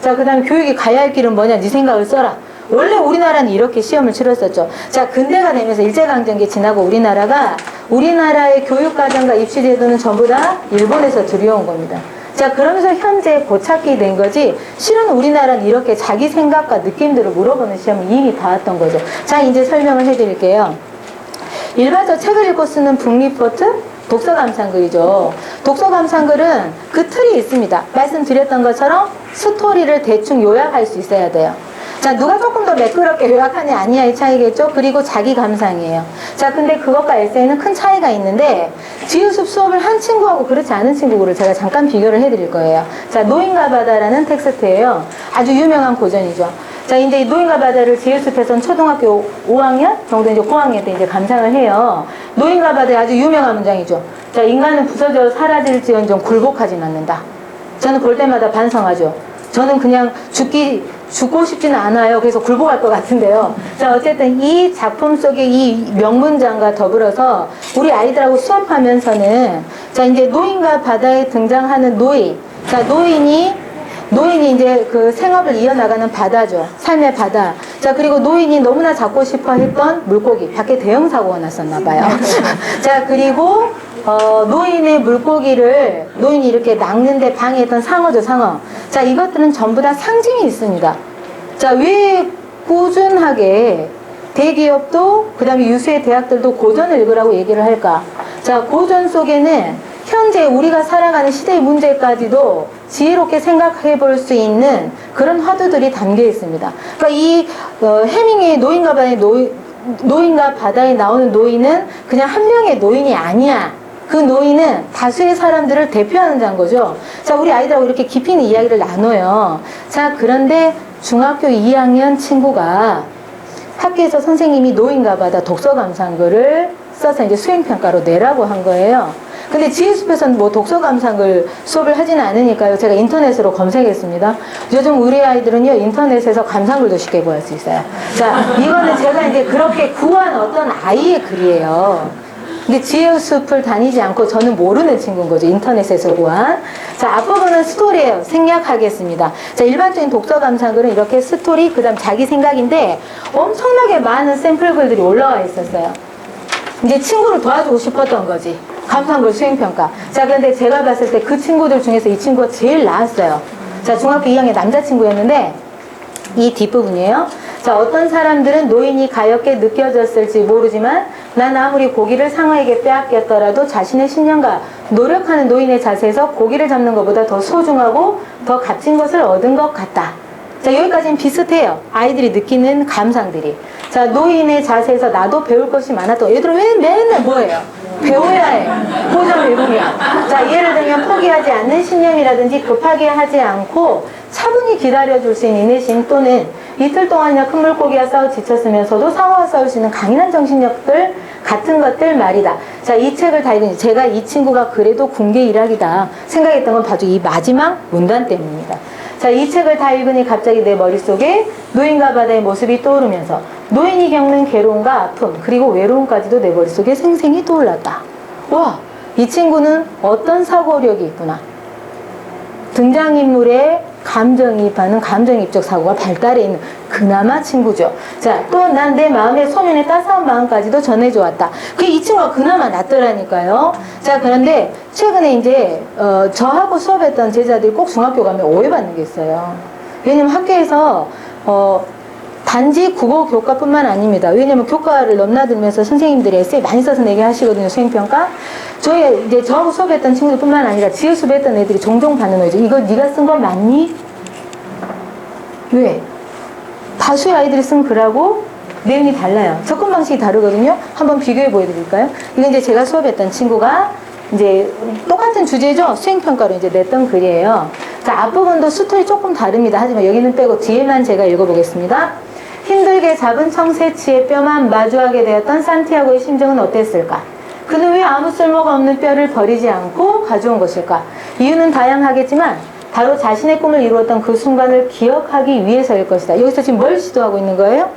자, 그 다음에 교육이 가야 할 길은 뭐냐? 네 생각을 써라. 원래 우리나라는 이렇게 시험을 치렀었죠. 자, 근대가 되면서 일제강점기 지나고 우리나라의 교육과정과 입시제도는 전부 다 일본에서 들여온 겁니다. 자, 그러면서 현재 고착기 된 거지 실은 우리나라는 이렇게 자기 생각과 느낌들을 물어보는 시험이 이미 닿았던 거죠. 자, 이제 설명을 해드릴게요. 일반적 책을 읽고 쓰는 북리포트 독서감상글이죠. 독서감상글은 그 틀이 있습니다. 말씀드렸던 것처럼 스토리를 대충 요약할 수 있어야 돼요. 자, 누가 조금 더 매끄럽게 요약하냐 아니냐의 차이겠죠. 그리고 자기 감상이에요. 자, 근데 그것과 에세이는 큰 차이가 있는데 지읒습 수업을 한 친구하고 그렇지 않은 친구를 제가 잠깐 비교를 해드릴 거예요. 자, 노인과 바다라는 텍스트예요. 아주 유명한 고전이죠. 자, 이제 이 노인과 바다를 지읒습해서는 초등학교 5학년 정도 이제 고학년 때 이제 감상을 해요. 노인과 바다의 아주 유명한 문장이죠. 자, 인간은 부서져 사라질지언정 굴복하진 않는다. 저는 볼 때마다 반성하죠. 저는 그냥 죽기 죽고 싶지는 않아요. 그래서 굴복할 것 같은데요. 자, 어쨌든 이 작품 속의 이 명문장과 더불어서 우리 아이들하고 수업하면서는 자, 이제 노인과 바다에 등장하는 노인. 자, 노인이 이제 그 생업을 이어나가는 바다죠. 삶의 바다. 자, 그리고 노인이 너무나 잡고 싶어 했던 물고기. 밖에 대형 사고가 났었나 봐요. 자, 그리고 노인의 물고기를 노인이 이렇게 낚는데 방해했던 상어죠, 상어. 자, 이것들은 전부 다 상징이 있습니다. 자, 왜 꾸준하게 대기업도 그다음에 유수의 대학들도 고전을 읽으라고 얘기를 할까? 자, 고전 속에는 현재 우리가 살아가는 시대의 문제까지도 지혜롭게 생각해 볼 수 있는 그런 화두들이 담겨 있습니다. 그러니까 이 해밍웨이의 노인과 바다에 나오는 노인은 그냥 한 명의 노인이 아니야. 그 노인은 다수의 사람들을 대표하는 자인 거죠. 자, 우리 아이들하고 이렇게 깊이 있는 이야기를 나눠요. 자, 그런데 중학교 2학년 친구가 학교에서 선생님이 노인과 바다 독서 감상글을 써서 이제 수행평가로 내라고 한 거예요. 근데 지혜숲에서는 뭐 독서 감상글 수업을 하지는 않으니까요. 제가 인터넷으로 검색했습니다. 요즘 우리 아이들은요, 인터넷에서 감상글도 쉽게 구할 수 있어요. 자, 이거는 제가 이제 그렇게 구한 어떤 아이의 글이에요. 근데 지혜숲을 다니지 않고 저는 모르는 친구인 거죠. 인터넷에서 구한. 자, 앞부분은 스토리예요. 생략하겠습니다. 자, 일반적인 독서 감상글은 이렇게 스토리, 그 다음 자기 생각인데 엄청나게 많은 샘플글들이 올라와 있었어요. 이제 친구를 도와주고 싶었던 거지. 감상글 수행평가. 자, 그런데 제가 봤을 때 그 친구들 중에서 이 친구가 제일 나았어요. 자, 중학교 2학년 남자친구였는데 이 뒷부분이에요. 자, 어떤 사람들은 노인이 가엾게 느껴졌을지 모르지만 난 아무리 고기를 상어에게 빼앗겼더라도 자신의 신념과 노력하는 노인의 자세에서 고기를 잡는 것보다 더 소중하고 더 값진 것을 얻은 것 같다. 자, 여기까지는 비슷해요. 아이들이 느끼는 감상들이. 자, 노인의 자세에서 나도 배울 것이 많았던. 얘들은 왜 맨날 뭐예요? 배워야 해. 고전 외국이야. 자, 예를 들면 포기하지 않는 신념이라든지 급하게 하지 않고 차분히 기다려줄 수 있는 인내심, 또는 이틀 동안이나 큰 물고기와 싸워 지쳤으면서도 상어와 싸울 수 있는 강인한 정신력들 같은 것들 말이다. 자, 이 책을 다 읽으니 제가 이 친구가 그래도 군계 일학이다 생각했던 건 바로 이 마지막 문단 때문입니다. 자, 이 책을 다 읽으니 갑자기 내 머릿속에 노인과 바다의 모습이 떠오르면서 노인이 겪는 괴로움과 아픔 그리고 외로움까지도 내 머릿속에 생생히 떠올랐다. 와, 이 친구는 어떤 사고력이 있구나. 등장인물의 감정이입하는 감정입적 사고가 발달해 있는 그나마 친구죠. 자, 또 난 내 마음의 소년의 따스한 마음까지도 전해줘왔다. 그게 이 친구가 그나마 낫더라니까요. 자, 그런데 최근에 이제 저하고 수업했던 제자들이 꼭 중학교 가면 오해받는 게 있어요. 왜냐면 학교에서 단지 국어 교과뿐만 아닙니다. 왜냐면 교과를 넘나들면서 선생님들이 에세이 많이 써서 내게 하시거든요. 수행평가. 이제 저하고 수업했던 친구들뿐만 아니라 지혜 수업했던 애들이 종종 받는 거죠. 이거 네가 쓴 거 맞니? 왜? 다수의 아이들이 쓴 글하고 내용이 달라요. 접근 방식이 다르거든요. 한번 비교해 보여드릴까요? 이건 이제 제가 수업했던 친구가 이제 똑같은 주제죠. 수행평가로 이제 냈던 글이에요. 자, 앞부분도 스토리 조금 다릅니다. 하지만 여기는 빼고 뒤에만 제가 읽어보겠습니다. 힘들게 잡은 청새치의 뼈만 마주하게 되었던 산티아고의 심정은 어땠을까? 그는 왜 아무 쓸모가 없는 뼈를 버리지 않고 가져온 것일까? 이유는 다양하겠지만 바로 자신의 꿈을 이루었던 그 순간을 기억하기 위해서일 것이다. 여기서 지금 뭘 시도하고 있는 거예요?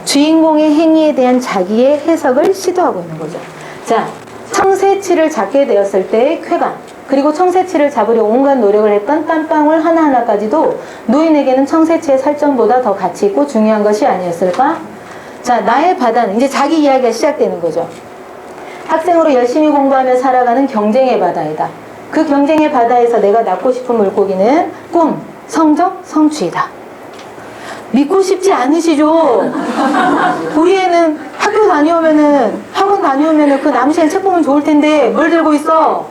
주인공의 행위에 대한 자기의 해석을 시도하고 있는 거죠. 자, 청새치를 잡게 되었을 때의 쾌감, 그리고 청새치를 잡으려 온갖 노력을 했던 땀방울 하나하나까지도 노인에게는 청새치의 살점보다 더 가치 있고 중요한 것이 아니었을까? 자, 나의 바다는 이제 자기 이야기가 시작되는 거죠. 학생으로 열심히 공부하며 살아가는 경쟁의 바다이다. 그 경쟁의 바다에서 내가 낳고 싶은 물고기는 꿈, 성적, 성취이다. 믿고 싶지 않으시죠? 우리 애는 학교 다녀오면은, 학원 다녀오면은 그 남은 시간 책 보면 좋을 텐데 뭘 들고 있어?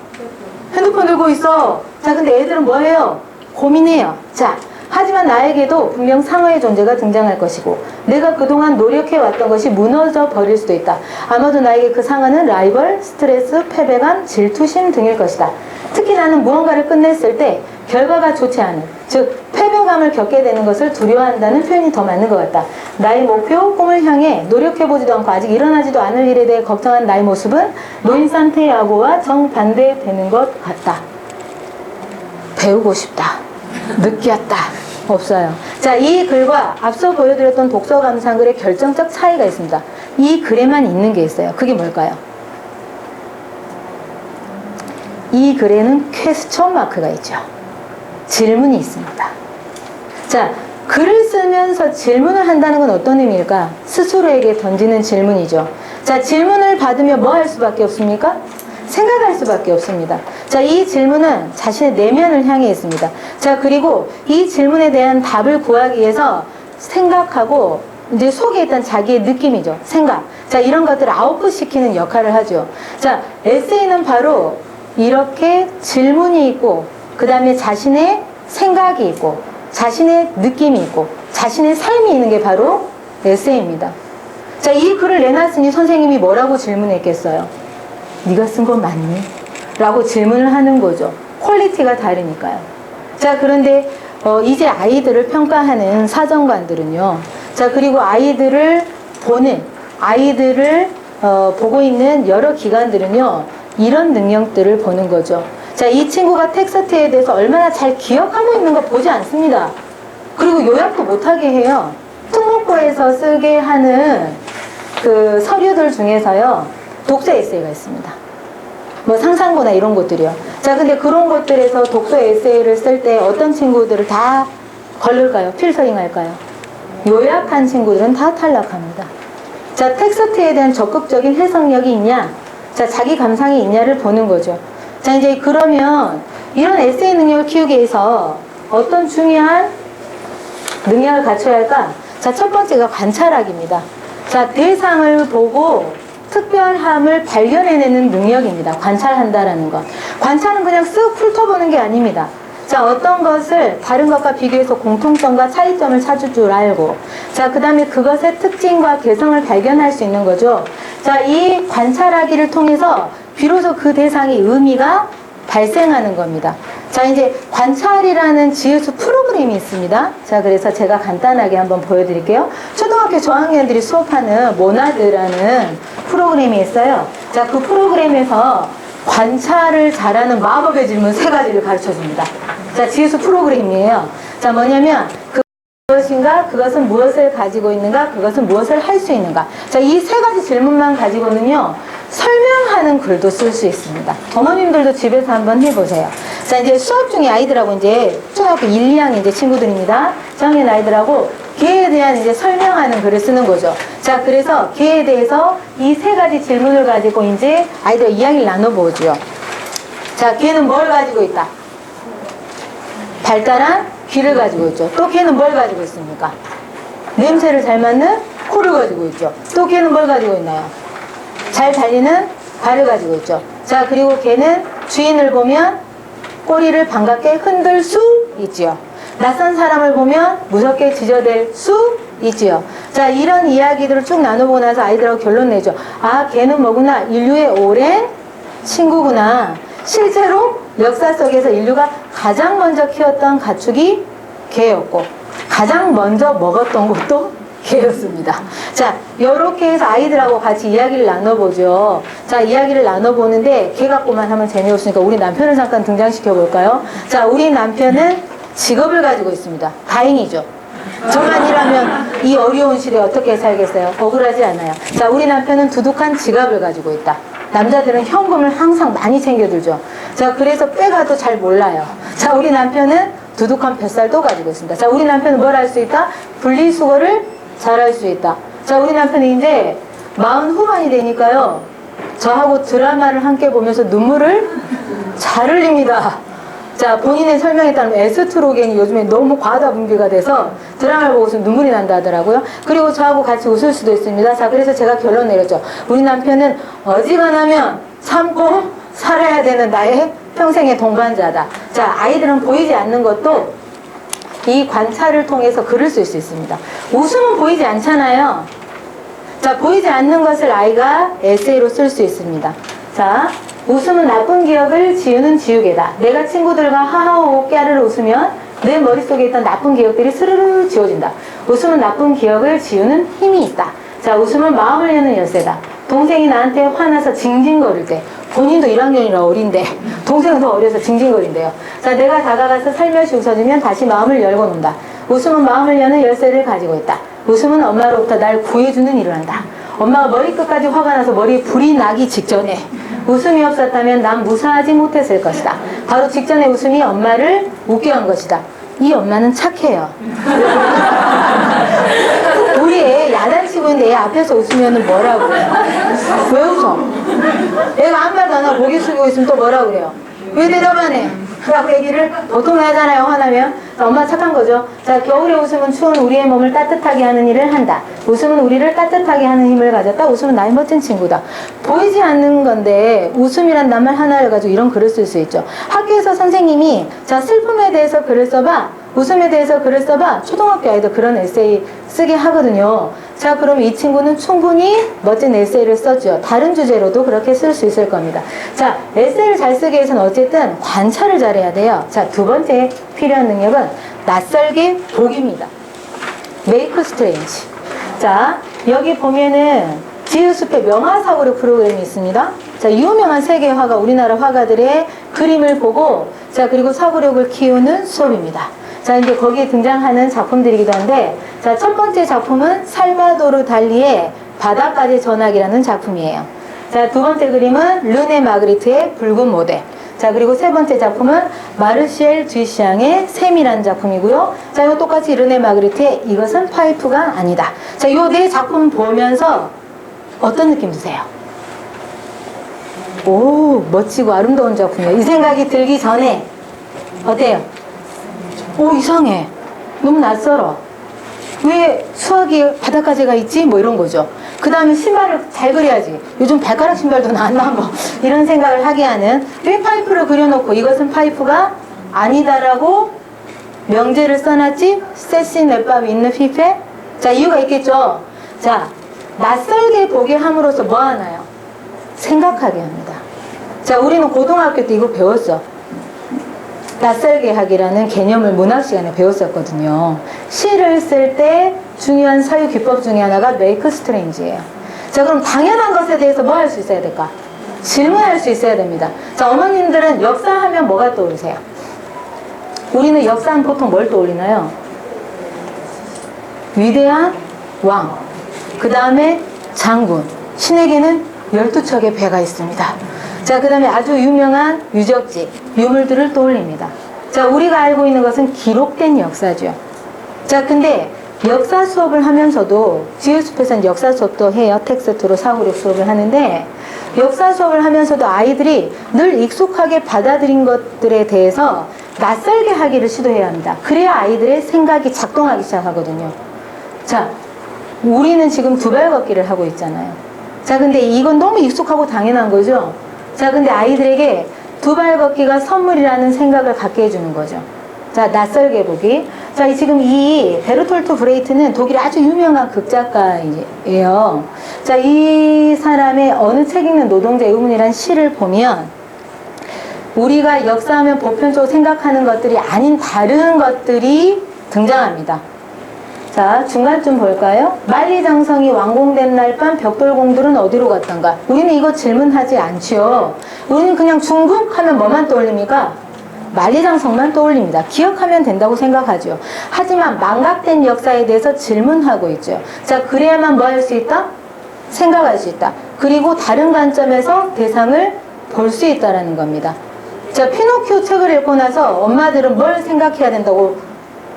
핸드폰 들고 있어. 자, 근데 애들은 뭐 해요? 고민해요. 자, 하지만 나에게도 분명 상어의 존재가 등장할 것이고 내가 그동안 노력해왔던 것이 무너져 버릴 수도 있다. 아마도 나에게 그 상어는 라이벌, 스트레스, 패배감, 질투심 등일 것이다. 특히 나는 무언가를 끝냈을 때 결과가 좋지 않은, 즉 패배감을 겪게 되는 것을 두려워한다는 표현이 더 맞는 것 같다. 나의 목표, 꿈을 향해 노력해보지도 않고 아직 일어나지도 않을 일에 대해 걱정한 나의 모습은 노인 산티아고와 정반대되는 것 같다. 배우고 싶다. 느꼈다. 없어요. 자, 이 글과 앞서 보여드렸던 독서 감상글의 결정적 차이가 있습니다. 이 글에만 있는 게 있어요. 그게 뭘까요? 이 글에는 퀘스천 마크가 있죠. 질문이 있습니다. 자, 글을 쓰면서 질문을 한다는 건 어떤 의미일까? 스스로에게 던지는 질문이죠. 자, 질문을 받으면 뭐 할 수밖에 없습니까? 생각할 수밖에 없습니다. 자, 이 질문은 자신의 내면을 향해 있습니다. 자, 그리고 이 질문에 대한 답을 구하기 위해서 생각하고 이제 속에 있던 자기의 느낌이죠. 생각. 자, 이런 것들을 아웃풋 시키는 역할을 하죠. 자, 에세이는 바로 이렇게 질문이 있고, 그 다음에 자신의 생각이 있고, 자신의 느낌이 있고, 자신의 삶이 있는 게 바로 에세이입니다. 자, 이 글을 내놨으니 선생님이 뭐라고 질문했겠어요? 네가 쓴 건 맞니? 라고 질문을 하는 거죠. 퀄리티가 다르니까요. 자, 그런데 이제 아이들을 평가하는 사정관들은요. 자, 그리고 아이들을 보는, 아이들을 보고 있는 여러 기관들은요. 이런 능력들을 보는 거죠. 자, 이 친구가 텍스트에 대해서 얼마나 잘 기억하고 있는 거 보지 않습니다. 그리고 요약도 못하게 해요. 특목고에서 쓰게 하는 그 서류들 중에서요. 독서 에세이가 있습니다. 뭐 상상고나 이런 것들이요. 자, 근데 그런 것들에서 독서 에세이를 쓸 때 어떤 친구들을 다 걸릴까요? 필터링 할까요? 요약한 친구들은 다 탈락합니다. 자, 텍스트에 대한 적극적인 해석력이 있냐? 자, 자기 감상이 있냐를 보는 거죠. 자, 이제 그러면 이런 에세이 능력을 키우기 위해서 어떤 중요한 능력을 갖춰야 할까? 자, 첫 번째가 관찰학입니다. 자, 대상을 보고 특별함을 발견해내는 능력입니다. 관찰한다라는 것. 관찰은 그냥 쓱 훑어보는 게 아닙니다. 자, 어떤 것을 다른 것과 비교해서 공통점과 차이점을 찾을 줄 알고, 자, 그 다음에 그것의 특징과 개성을 발견할 수 있는 거죠. 자, 이 관찰하기를 통해서 비로소 그 대상의 의미가 발생하는 겁니다. 자, 이제 관찰이라는 지읒 프로그램이 있습니다. 자, 그래서 제가 간단하게 한번 보여드릴게요. 초등학교 저학년들이 수업하는 모나드라는 프로그램이 있어요. 자, 그 프로그램에서 관찰을 잘하는 마법의 질문 3가지를 가르쳐 줍니다. 자, 지읒 프로그램이에요. 자, 뭐냐면 그것인가, 그것은 무엇을 가지고 있는가, 그것은 무엇을 할 수 있는가. 자, 이 3가지 질문만 가지고는요, 설명하는 글도 쓸 수 있습니다. 어머님들도 집에서 한번 해보세요. 자, 이제 수업 중에 아이들하고 이제 초등학교 1, 2학년 이제 친구들입니다. 저학년 아이들하고 개에 대한 이제 설명하는 글을 쓰는 거죠. 자, 그래서 개에 대해서 이 3가지 질문을 가지고 이제 아이들과 이야기를 나눠보죠. 자, 개는 뭘 가지고 있다? 발달한 귀를 가지고 있죠. 또 개는 뭘 가지고 있습니까? 냄새를 잘 맡는 코를 가지고 있죠. 또 개는 뭘 가지고 있나요? 잘 달리는 발을 가지고 있죠. 자, 그리고 개는 주인을 보면 꼬리를 반갑게 흔들 수 있지요. 낯선 사람을 보면 무섭게 지저댈 수 있지요. 자, 이런 이야기들을 쭉 나눠보고 나서 아이들하고 결론 내죠. 아, 개는 뭐구나. 인류의 오랜 친구구나. 실제로 역사 속에서 인류가 가장 먼저 키웠던 가축이 개였고, 가장 먼저 먹었던 것도 개였습니다. 자, 요렇게 해서 아이들하고 같이 이야기를 나눠보죠. 자, 이야기를 나눠보는데 개 갖고만 하면 재미없으니까 우리 남편을 잠깐 등장시켜 볼까요? 자, 우리 남편은 직업을 가지고 있습니다. 다행이죠. 저만이라면 이 어려운 시대에 어떻게 살겠어요? 억울하지 않아요. 자, 우리 남편은 두둑한 지갑을 가지고 있다. 남자들은 현금을 항상 많이 챙겨들죠. 자, 그래서 빼가도 잘 몰라요. 자, 우리 남편은 두둑한 뱃살도 가지고 있습니다. 자, 우리 남편은 뭘 할 수 있다? 분리수거를 잘 할 수 있다. 자, 우리 남편이 이제 40 후반이 되니까요, 저하고 드라마를 함께 보면서 눈물을 잘 흘립니다. 자, 본인의 설명에 따르면 에스트로겐이 요즘에 너무 과다 분비가 돼서 드라마를 보고서 눈물이 난다 하더라고요. 그리고 저하고 같이 웃을 수도 있습니다. 자, 그래서 제가 결론 내렸죠. 우리 남편은 어지간하면 참고 살아야 되는 나의 평생의 동반자다. 자, 아이들은 보이지 않는 것도 이 관찰을 통해서 글을 쓸 수 있습니다. 웃음은 보이지 않잖아요. 자, 보이지 않는 것을 아이가 에세이로 쓸 수 있습니다. 자, 웃음은 나쁜 기억을 지우는 지우개다. 내가 친구들과 하하호호 깨르르 웃으면 내 머릿속에 있던 나쁜 기억들이 스르르 지워진다. 웃음은 나쁜 기억을 지우는 힘이 있다. 자, 웃음은 마음을 여는 열쇠다. 동생이 나한테 화나서 징징거릴 때, 본인도 1학년이라 어린데 동생은 더 어려서 징징거린대요. 자, 내가 다가가서 살며시 웃어주면 다시 마음을 열고 논다. 웃음은 마음을 여는 열쇠를 가지고 있다. 웃음은 엄마로부터 날 구해주는 일을 한다. 엄마가 머리끝까지 화가 나서 머리에 불이 나기 직전에 웃음이 없었다면 난 무사하지 못했을 것이다. 바로 직전에 웃음이 엄마를 웃게 한 것이다. 이 엄마는 착해요. 우리 애 야단치고 있는데 애 앞에서 웃으면 뭐라고 해요? 왜 웃어? 애가 아무 말도 안 하고 고개 숙이고 있으면 또 뭐라고 그래요? 왜 대답 안 해? 라고 얘기를 보통 하잖아요, 화나면. 엄마 착한 거죠. 자, 겨울에 웃음은 추운 우리의 몸을 따뜻하게 하는 일을 한다. 웃음은 우리를 따뜻하게 하는 힘을 가졌다. 웃음은 나의 멋진 친구다. 보이지 않는 건데 웃음이란 낱말 하나를 가지고 이런 글을 쓸 수 있죠. 학교에서 선생님이 자, 슬픔에 대해서 글을 써봐, 웃음에 대해서 글을 써봐, 초등학교 아이들 그런 에세이 쓰게 하거든요. 자, 그럼 이 친구는 충분히 멋진 에세이를 썼죠. 다른 주제로도 그렇게 쓸 수 있을 겁니다. 자, 에세이를 잘 쓰기 위해서는 어쨌든 관찰을 잘해야 돼요. 자, 두 번째 필요한 능력은 낯설게 보기입니다. Make strange. 자, 여기 보면은 지읒숲의 명화사고력 프로그램이 있습니다. 자, 유명한 세계 화가, 우리나라 화가들의 그림을 보고, 자, 그리고 사고력을 키우는 수업입니다. 자, 이제 거기에 등장하는 작품들이기도 한데, 자, 첫 번째 작품은 살바도르 달리의 바다까지 전화기라는 작품이에요. 자, 두 번째 그림은 르네 마그리트의 붉은 모델. 자, 그리고 세 번째 작품은 마르시엘 쥐샹의 샘이라는 작품이고요. 자, 이거 똑같이 르네 마그리트의 이것은 파이프가 아니다. 자, 요 네 작품 보면서 어떤 느낌 드세요? 오, 멋지고 아름다운 작품이에요. 이 생각이 들기 전에 어때요? 오, 이상해. 너무 낯설어. 왜 수학이 바닷가재가 있지? 뭐 이런 거죠. 그 다음에 신발을 잘 그려야지. 요즘 발가락 신발도 나왔나? 뭐 이런 생각을 하게 하는, 왜 파이프를 그려놓고 이것은 파이프가 아니다라고 명제를 써놨지? 세시 넷밥 있는 피페? 자, 이유가 있겠죠. 자, 낯설게 보게 함으로써 뭐 하나요? 생각하게 합니다. 자, 우리는 고등학교 때 이거 배웠어. 낯설게 하기라는 개념을 문학 시간에 배웠었거든요. 시를 쓸 때 중요한 사유 기법 중에 하나가 make strange예요. 자, 그럼 당연한 것에 대해서 뭐 할 수 있어야 될까? 질문할 수 있어야 됩니다. 자, 어머님들은 역사하면 뭐가 떠오르세요? 우리는 역사하면 보통 뭘 떠올리나요? 위대한 왕, 그 다음에 장군, 신에게는 12척의 배가 있습니다. 자, 그 다음에 아주 유명한 유적지, 유물들을 떠올립니다. 자, 우리가 알고 있는 것은 기록된 역사죠. 자, 근데 역사 수업을 하면서도, 지읒숲에서는 역사 수업도 해요. 텍스트로 사고력 수업을 하는데, 역사 수업을 하면서도 아이들이 늘 익숙하게 받아들인 것들에 대해서 낯설게 하기를 시도해야 합니다. 그래야 아이들의 생각이 작동하기 시작하거든요. 자, 우리는 지금 두발 걷기를 하고 있잖아요. 자, 근데 이건 너무 익숙하고 당연한 거죠. 자, 근데 아이들에게 두발 걷기가 선물이라는 생각을 갖게 해주는 거죠. 자, 낯설게 보기. 자, 지금 이 베르톨트 브레이트는 독일의 아주 유명한 극작가예요. 자, 이 사람의 어느 책 읽는 노동자의 의문이라는 시를 보면 우리가 역사하면 보편적으로 생각하는 것들이 아닌 다른 것들이 등장합니다. 자, 중간쯤 볼까요? 만리장성이 완공된 날 밤 벽돌공들은 어디로 갔던가? 우리는 이거 질문하지 않죠. 우리는 그냥 중국 하면 뭐만 떠올립니까? 만리장성만 떠올립니다. 기억하면 된다고 생각하죠. 하지만 망각된 역사에 대해서 질문하고 있죠. 자, 그래야만 뭐 할 수 있다? 생각할 수 있다. 그리고 다른 관점에서 대상을 볼 수 있다는 겁니다. 자, 피노키오 책을 읽고 나서 엄마들은 뭘 생각해야 된다고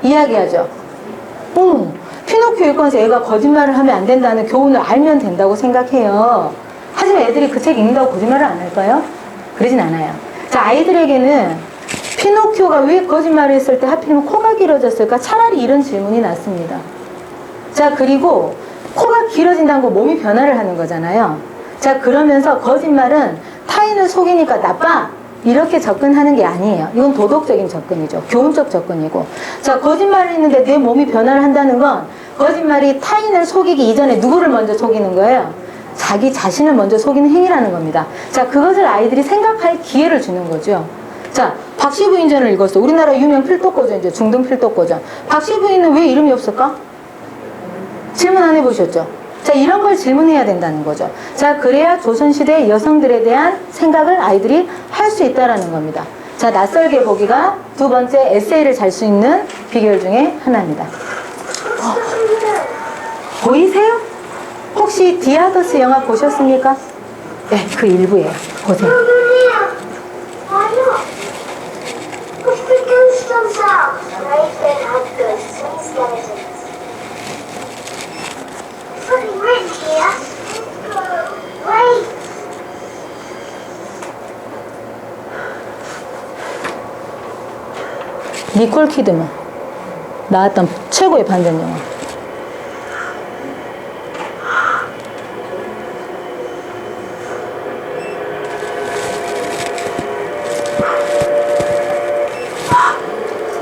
이야기하죠. 피노키오 읽고 나서 애가 거짓말을 하면 안 된다는 교훈을 알면 된다고 생각해요. 하지만 애들이 그 책 읽는다고 거짓말을 안 할까요? 그러진 않아요. 자, 아이들에게는 피노키오가 왜 거짓말을 했을 때 하필이면 코가 길어졌을까? 차라리 이런 질문이 났습니다. 자, 그리고 코가 길어진다는 거 몸이 변화를 하는 거잖아요. 자, 그러면서 거짓말은 타인을 속이니까 나빠, 이렇게 접근하는 게 아니에요. 이건 도덕적인 접근이죠. 교훈적 접근이고. 자, 거짓말을 했는데 내 몸이 변화를 한다는 건 거짓말이 타인을 속이기 이전에 누구를 먼저 속이는 거예요? 자기 자신을 먼저 속이는 행위라는 겁니다. 자, 그것을 아이들이 생각할 기회를 주는 거죠. 자, 박씨 부인전을 읽었어. 우리나라 유명 필독고전이죠. 중등 필독고전. 박씨 부인은 왜 이름이 없을까? 질문 안 해보셨죠? 자, 이런 걸 질문해야 된다는 거죠. 자, 그래야 조선시대 여성들에 대한 생각을 아이들이 할 수 있다라는 겁니다. 자, 낯설게 보기가 두 번째 에세이를 잘 수 있는 비결 중에 하나입니다. 보이세요? 혹시 디아더스 영화 보셨습니까? 네, 그 일부예요. 보세요. What's the ghost on top? Right, they had ghosts and skeletons. Something written here. Wait! 니콜 키드만 나왔던 최고의 반전 영화.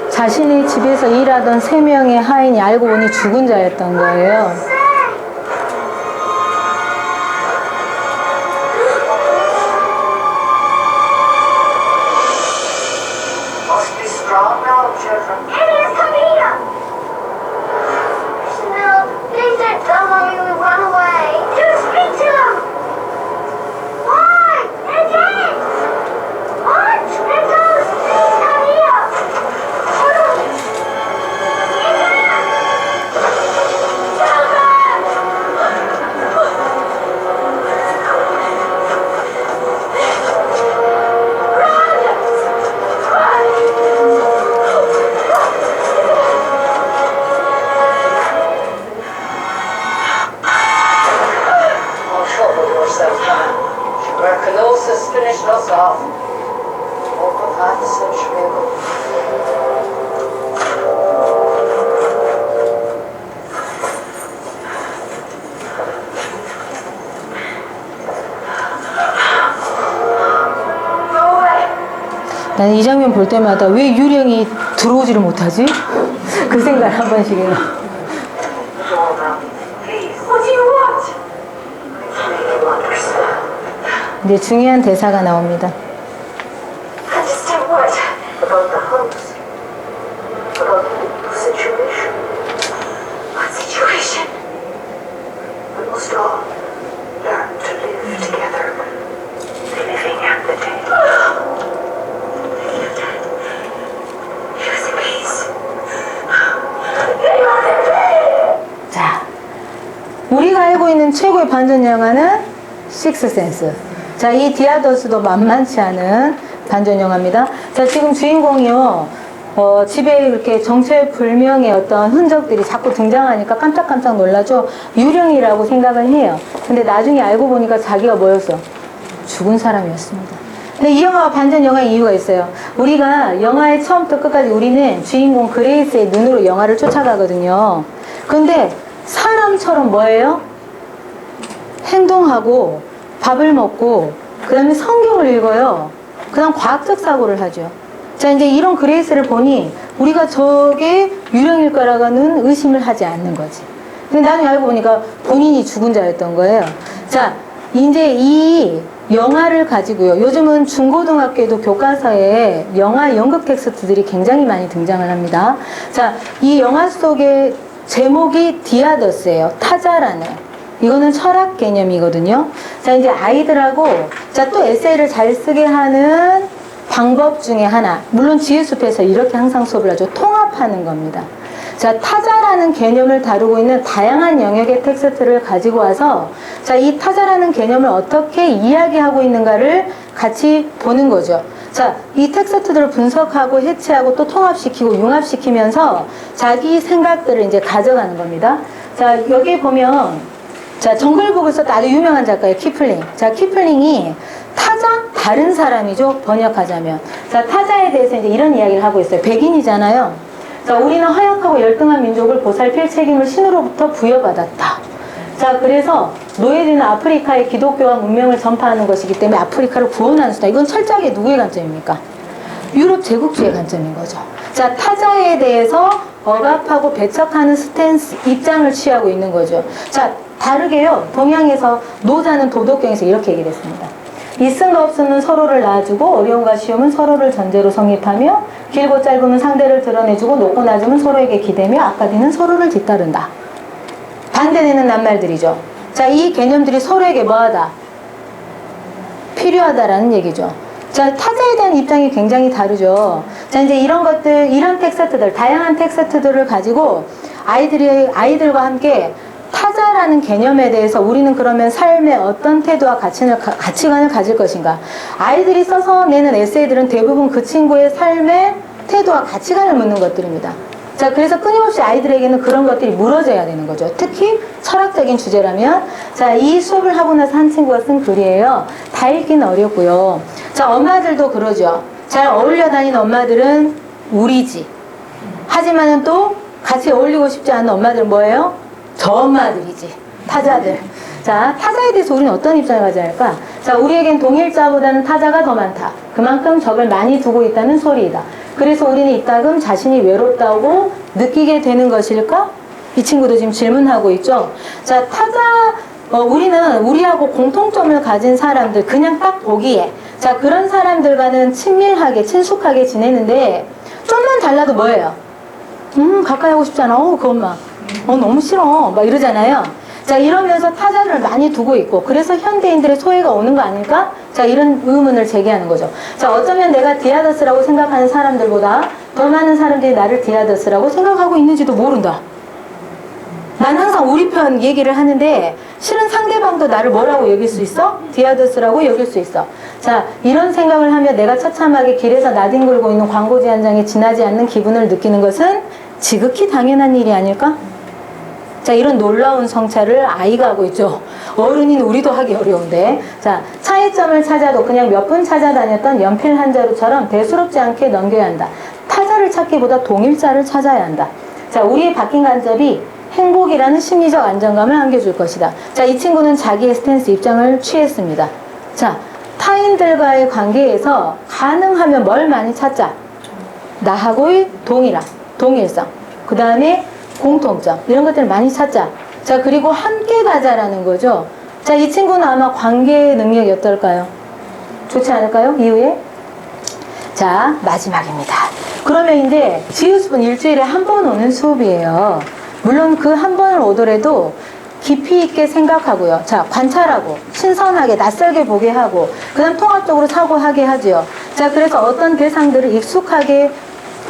자신이 집에서 일하던 3명의 하인이 알고 보니 죽은 자였던 거예요. Must be strong now, children. Enemies, come here! No, please don't tell mommy we run away. Just speak to them! Why? They're dead! What? They're ghosts! Please come here! More trouble yourself, man. Tuberculosis finished us off. Open hearts and shrivel. 나는 이 장면 볼 때마다 왜 유령이 들어오지를 못하지? 그 생각 한 번씩 해요. What do you want? Make you understand. 이제 중요한 대사가 나옵니다. Understand what? About the house. About the situation. What situation? We must all learn to live together. The living and the dead. He was in peace. 자, 우리가 알고 있는 최고의 반전 영화는 식스센스. 자, 이 디아더스도 만만치 않은 반전 영화입니다. 자, 지금 주인공이요, 집에 이렇게 정체불명의 어떤 흔적들이 자꾸 등장하니까 깜짝깜짝 놀라죠. 유령이라고 생각을 해요. 근데 나중에 알고 보니까 자기가 뭐였어? 죽은 사람이었습니다. 근데 이 영화가 반전 영화의 이유가 있어요. 우리가 영화의 처음부터 끝까지 우리는 주인공 그레이스의 눈으로 영화를 쫓아가거든요. 근데 사람처럼 뭐예요? 행동하고 밥을 먹고 그 다음에 성경을 읽어요. 그 다음 과학적 사고를 하죠. 자, 이제 이런 그레이스를 보니 우리가 저게 유령일까라고는 의심을 하지 않는 거지. 근데 나중에 알고 보니까 본인이 죽은 자였던 거예요. 자, 이제 이 영화를 가지고요. 요즘은 중고등학교에도 교과서에 영화 연극 텍스트들이 굉장히 많이 등장을 합니다. 자, 이 영화 속의 제목이 디아더스예요. 타자라는. 이거는 철학 개념이거든요. 자, 이제 아이들하고, 자, 또 에세이를 잘 쓰게 하는 방법 중에 하나. 물론 지혜숲에서 이렇게 항상 수업을 하죠. 통합하는 겁니다. 자, 타자라는 개념을 다루고 있는 다양한 영역의 텍스트를 가지고 와서, 자, 이 타자라는 개념을 어떻게 이야기하고 있는가를 같이 보는 거죠. 자, 이 텍스트들을 분석하고 해체하고 또 통합시키고 융합시키면서 자기 생각들을 이제 가져가는 겁니다. 자, 여기 보면, 자, 정글북을 썼던 아주 유명한 작가예요. 키플링. 자, 키플링이 타자? 다른 사람이죠. 번역하자면. 자, 타자에 대해서 이제 이런 이야기를 하고 있어요. 백인이잖아요. 자, 우리는 허약하고 열등한 민족을 보살필 책임을 신으로부터 부여받았다. 자, 그래서 노예되는 아프리카의 기독교와 문명을 전파하는 것이기 때문에 아프리카를 구원하는 수다. 이건 철저하게 누구의 관점입니까? 유럽 제국주의 관점인 거죠. 자, 타자에 대해서 억압하고 배척하는 스탠스, 입장을 취하고 있는 거죠. 자, 다르게요. 동양에서 노자는 도덕경에서 이렇게 얘기를 했습니다. 있음과 없음은 서로를 낳아주고 어려움과 쉬움은 서로를 전제로 성립하며 길고 짧음은 상대를 드러내주고 높고 낮음은 서로에게 기대며 악과 서로를 뒤따른다. 반대되는 낱말들이죠. 자, 이 개념들이 서로에게 뭐하다? 필요하다라는 얘기죠. 자, 타자에 대한 입장이 굉장히 다르죠. 자, 이제 이런 것들, 이런 텍스트들, 다양한 텍스트들을 가지고 아이들과 함께 타자라는 개념에 대해서 우리는 그러면 삶의 어떤 태도와 가치관을 가질 것인가. 아이들이 써서 내는 에세이들은 대부분 그 친구의 삶의 태도와 가치관을 묻는 것들입니다. 자, 그래서 끊임없이 아이들에게는 그런 것들이 물어져야 되는 거죠. 특히 철학적인 주제라면. 자, 이 수업을 하고 나서 한 친구가 쓴 글이에요. 다 읽기는 어렵고요. 자, 엄마들도 그러죠. 잘 어울려 다니는 엄마들은 우리지. 하지만은 또 같이 어울리고 싶지 않은 엄마들은 뭐예요? 저 엄마들이지. 타자들. 자, 타자에 대해서 우리는 어떤 입장을 가져야 할까? 자, 우리에겐 동일자보다는 타자가 더 많다. 그만큼 적을 많이 두고 있다는 소리이다. 그래서 우리는 이따금 자신이 외롭다고 느끼게 되는 것일까? 이 친구도 지금 질문하고 있죠. 자, 우리는 우리하고 공통점을 가진 사람들, 그냥 딱 보기에, 자, 그런 사람들과는 친밀하게, 친숙하게 지내는데, 좀만 달라도 뭐예요? 가까이 하고 싶지 않아. 그 엄마. 너무 싫어. 막 이러잖아요. 자, 이러면서 타자를 많이 두고 있고, 그래서 현대인들의 소외가 오는 거 아닐까? 자, 이런 의문을 제기하는 거죠. 자, 어쩌면 내가 디아더스라고 생각하는 사람들보다 더 많은 사람들이 나를 디아더스라고 생각하고 있는지도 모른다. 난 항상 우리 편 얘기를 하는데, 실은 상대방도 나를 뭐라고 여길 수 있어? 디아더스라고 여길 수 있어. 자, 이런 생각을 하며 내가 처참하게 길에서 나뒹굴고 있는 광고지 한 장에 지나지 않는 기분을 느끼는 것은 지극히 당연한 일이 아닐까? 자, 이런 놀라운 성찰을 아이가 하고 있죠. 어른인 우리도 하기 어려운데. 자, 차이점을 찾아도 그냥 몇 분 찾아다녔던 연필 한 자루처럼 대수롭지 않게 넘겨야 한다. 타자를 찾기보다 동일자를 찾아야 한다. 자, 우리의 바뀐 관점이 행복이라는 심리적 안정감을 안겨줄 것이다. 자, 이 친구는 자기의 스탠스 입장을 취했습니다. 자, 타인들과의 관계에서 가능하면 뭘 많이 찾자? 나하고의 동일성. 그 다음에 공통점, 이런 것들을 많이 찾자. 자, 그리고 함께 가자라는 거죠. 자, 이 친구는 아마 관계 능력이 어떨까요? 좋지 않을까요? 이후에? 자, 마지막입니다. 그러면 이제 지우수분 일주일에 한 번 오는 수업이에요. 물론 그 한 번을 오더라도 깊이 있게 생각하고요. 자, 관찰하고, 신선하게, 낯설게 보게 하고, 그 다음 통합적으로 사고하게 하죠. 자, 그래서 어떤 대상들을 익숙하게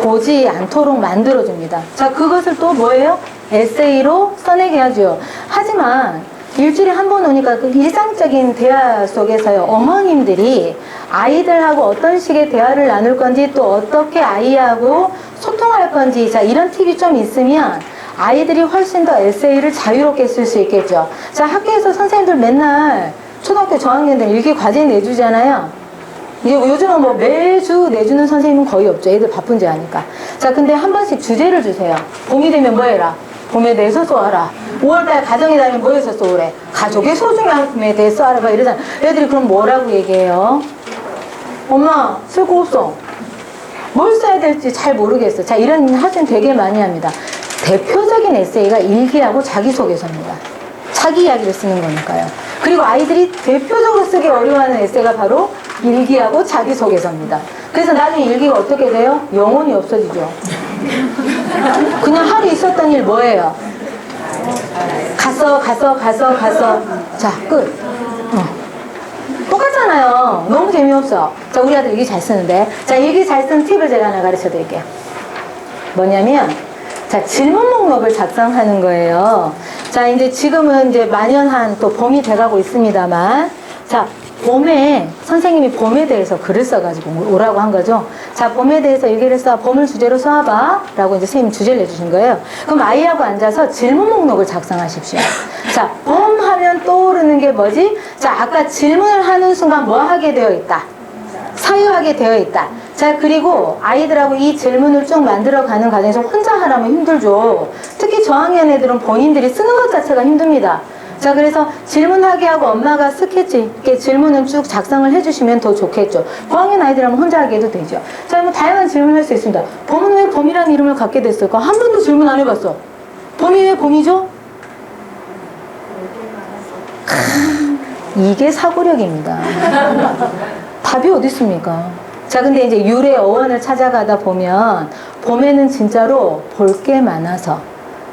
보지 않도록 만들어줍니다. 자, 그것을 또 뭐예요? 에세이로 써내게 하죠. 하지만 일주일에 한 번 오니까 그 일상적인 대화 속에서요, 어머님들이 아이들하고 어떤 식의 대화를 나눌 건지, 또 어떻게 아이하고 소통할 건지, 자, 이런 팁이 좀 있으면 아이들이 훨씬 더 에세이를 자유롭게 쓸 수 있겠죠. 자, 학교에서 선생님들 맨날 초등학교 저학년들 일기 과제 내주잖아요. 이제 요즘은 뭐 매주 내주는 선생님은 거의 없죠. 애들 바쁜지 아니까. 자, 근데 한 번씩 주제를 주세요. 봄이 되면 뭐 해라? 봄에 대해서 쏘아라. 5월달 가정의 달은 뭐에서 쏘래? 가족의 소중함에 대해서 알아봐. 이러잖아. 애들이 그럼 뭐라고 얘기해요? 엄마, 쓸 거 없어. 뭘 써야 될지 잘 모르겠어. 자, 이런 하진 되게 많이 합니다. 대표적인 에세이가 일기하고 자기소개서입니다. 자기 이야기를 쓰는 거니까요. 그리고 아이들이 대표적으로 쓰기 어려워하는 에세이가 바로 일기하고 자기소개서입니다. 그래서 나중에 일기가 어떻게 돼요? 영혼이 없어지죠. 그냥 하루 있었던 일 뭐예요? 갔어. 자, 끝. 똑같잖아요. 너무 재미없어. 자, 우리 아들 일기 잘 쓰는데. 자, 일기 잘 쓰는 팁을 제가 하나 가르쳐 드릴게요. 뭐냐면, 자, 질문 목록을 작성하는 거예요. 자, 이제 지금은 이제 만연한 또 봄이 돼가고 있습니다만, 자, 봄에 선생님이 봄에 대해서 글을 써가지고 오라고 한 거죠. 자, 봄에 대해서 일기를 써, 봄을 주제로 써봐 라고 이제 선생님이 주제를 내주신 거예요. 그럼 아이하고 앉아서 질문 목록을 작성하십시오. 자, 봄 하면 떠오르는 게 뭐지? 자, 아까 질문을 하는 순간 뭐 하게 되어 있다? 사유하게 되어 있다. 자, 그리고 아이들하고 이 질문을 쭉 만들어가는 과정에서 혼자 하라면 힘들죠. 특히 저학년 애들은 본인들이 쓰는 것 자체가 힘듭니다. 자, 그래서 질문하게 하고 엄마가 스케치 이렇게 질문은 쭉 작성을 해주시면 더 좋겠죠. 고학년 아이들하면 혼자 하게 해도 되죠. 자, 뭐 다양한 질문을 할 수 있습니다. 봄은 왜 봄이라는 이름을 갖게 됐을까? 한 번도 질문 안 해봤어. 봄이 왜 봄이죠? 이게 사고력입니다. 답이 어디 있습니까? 자, 근데 이제 유래 어원을 찾아가다 보면 봄에는 진짜로 볼 게 많아서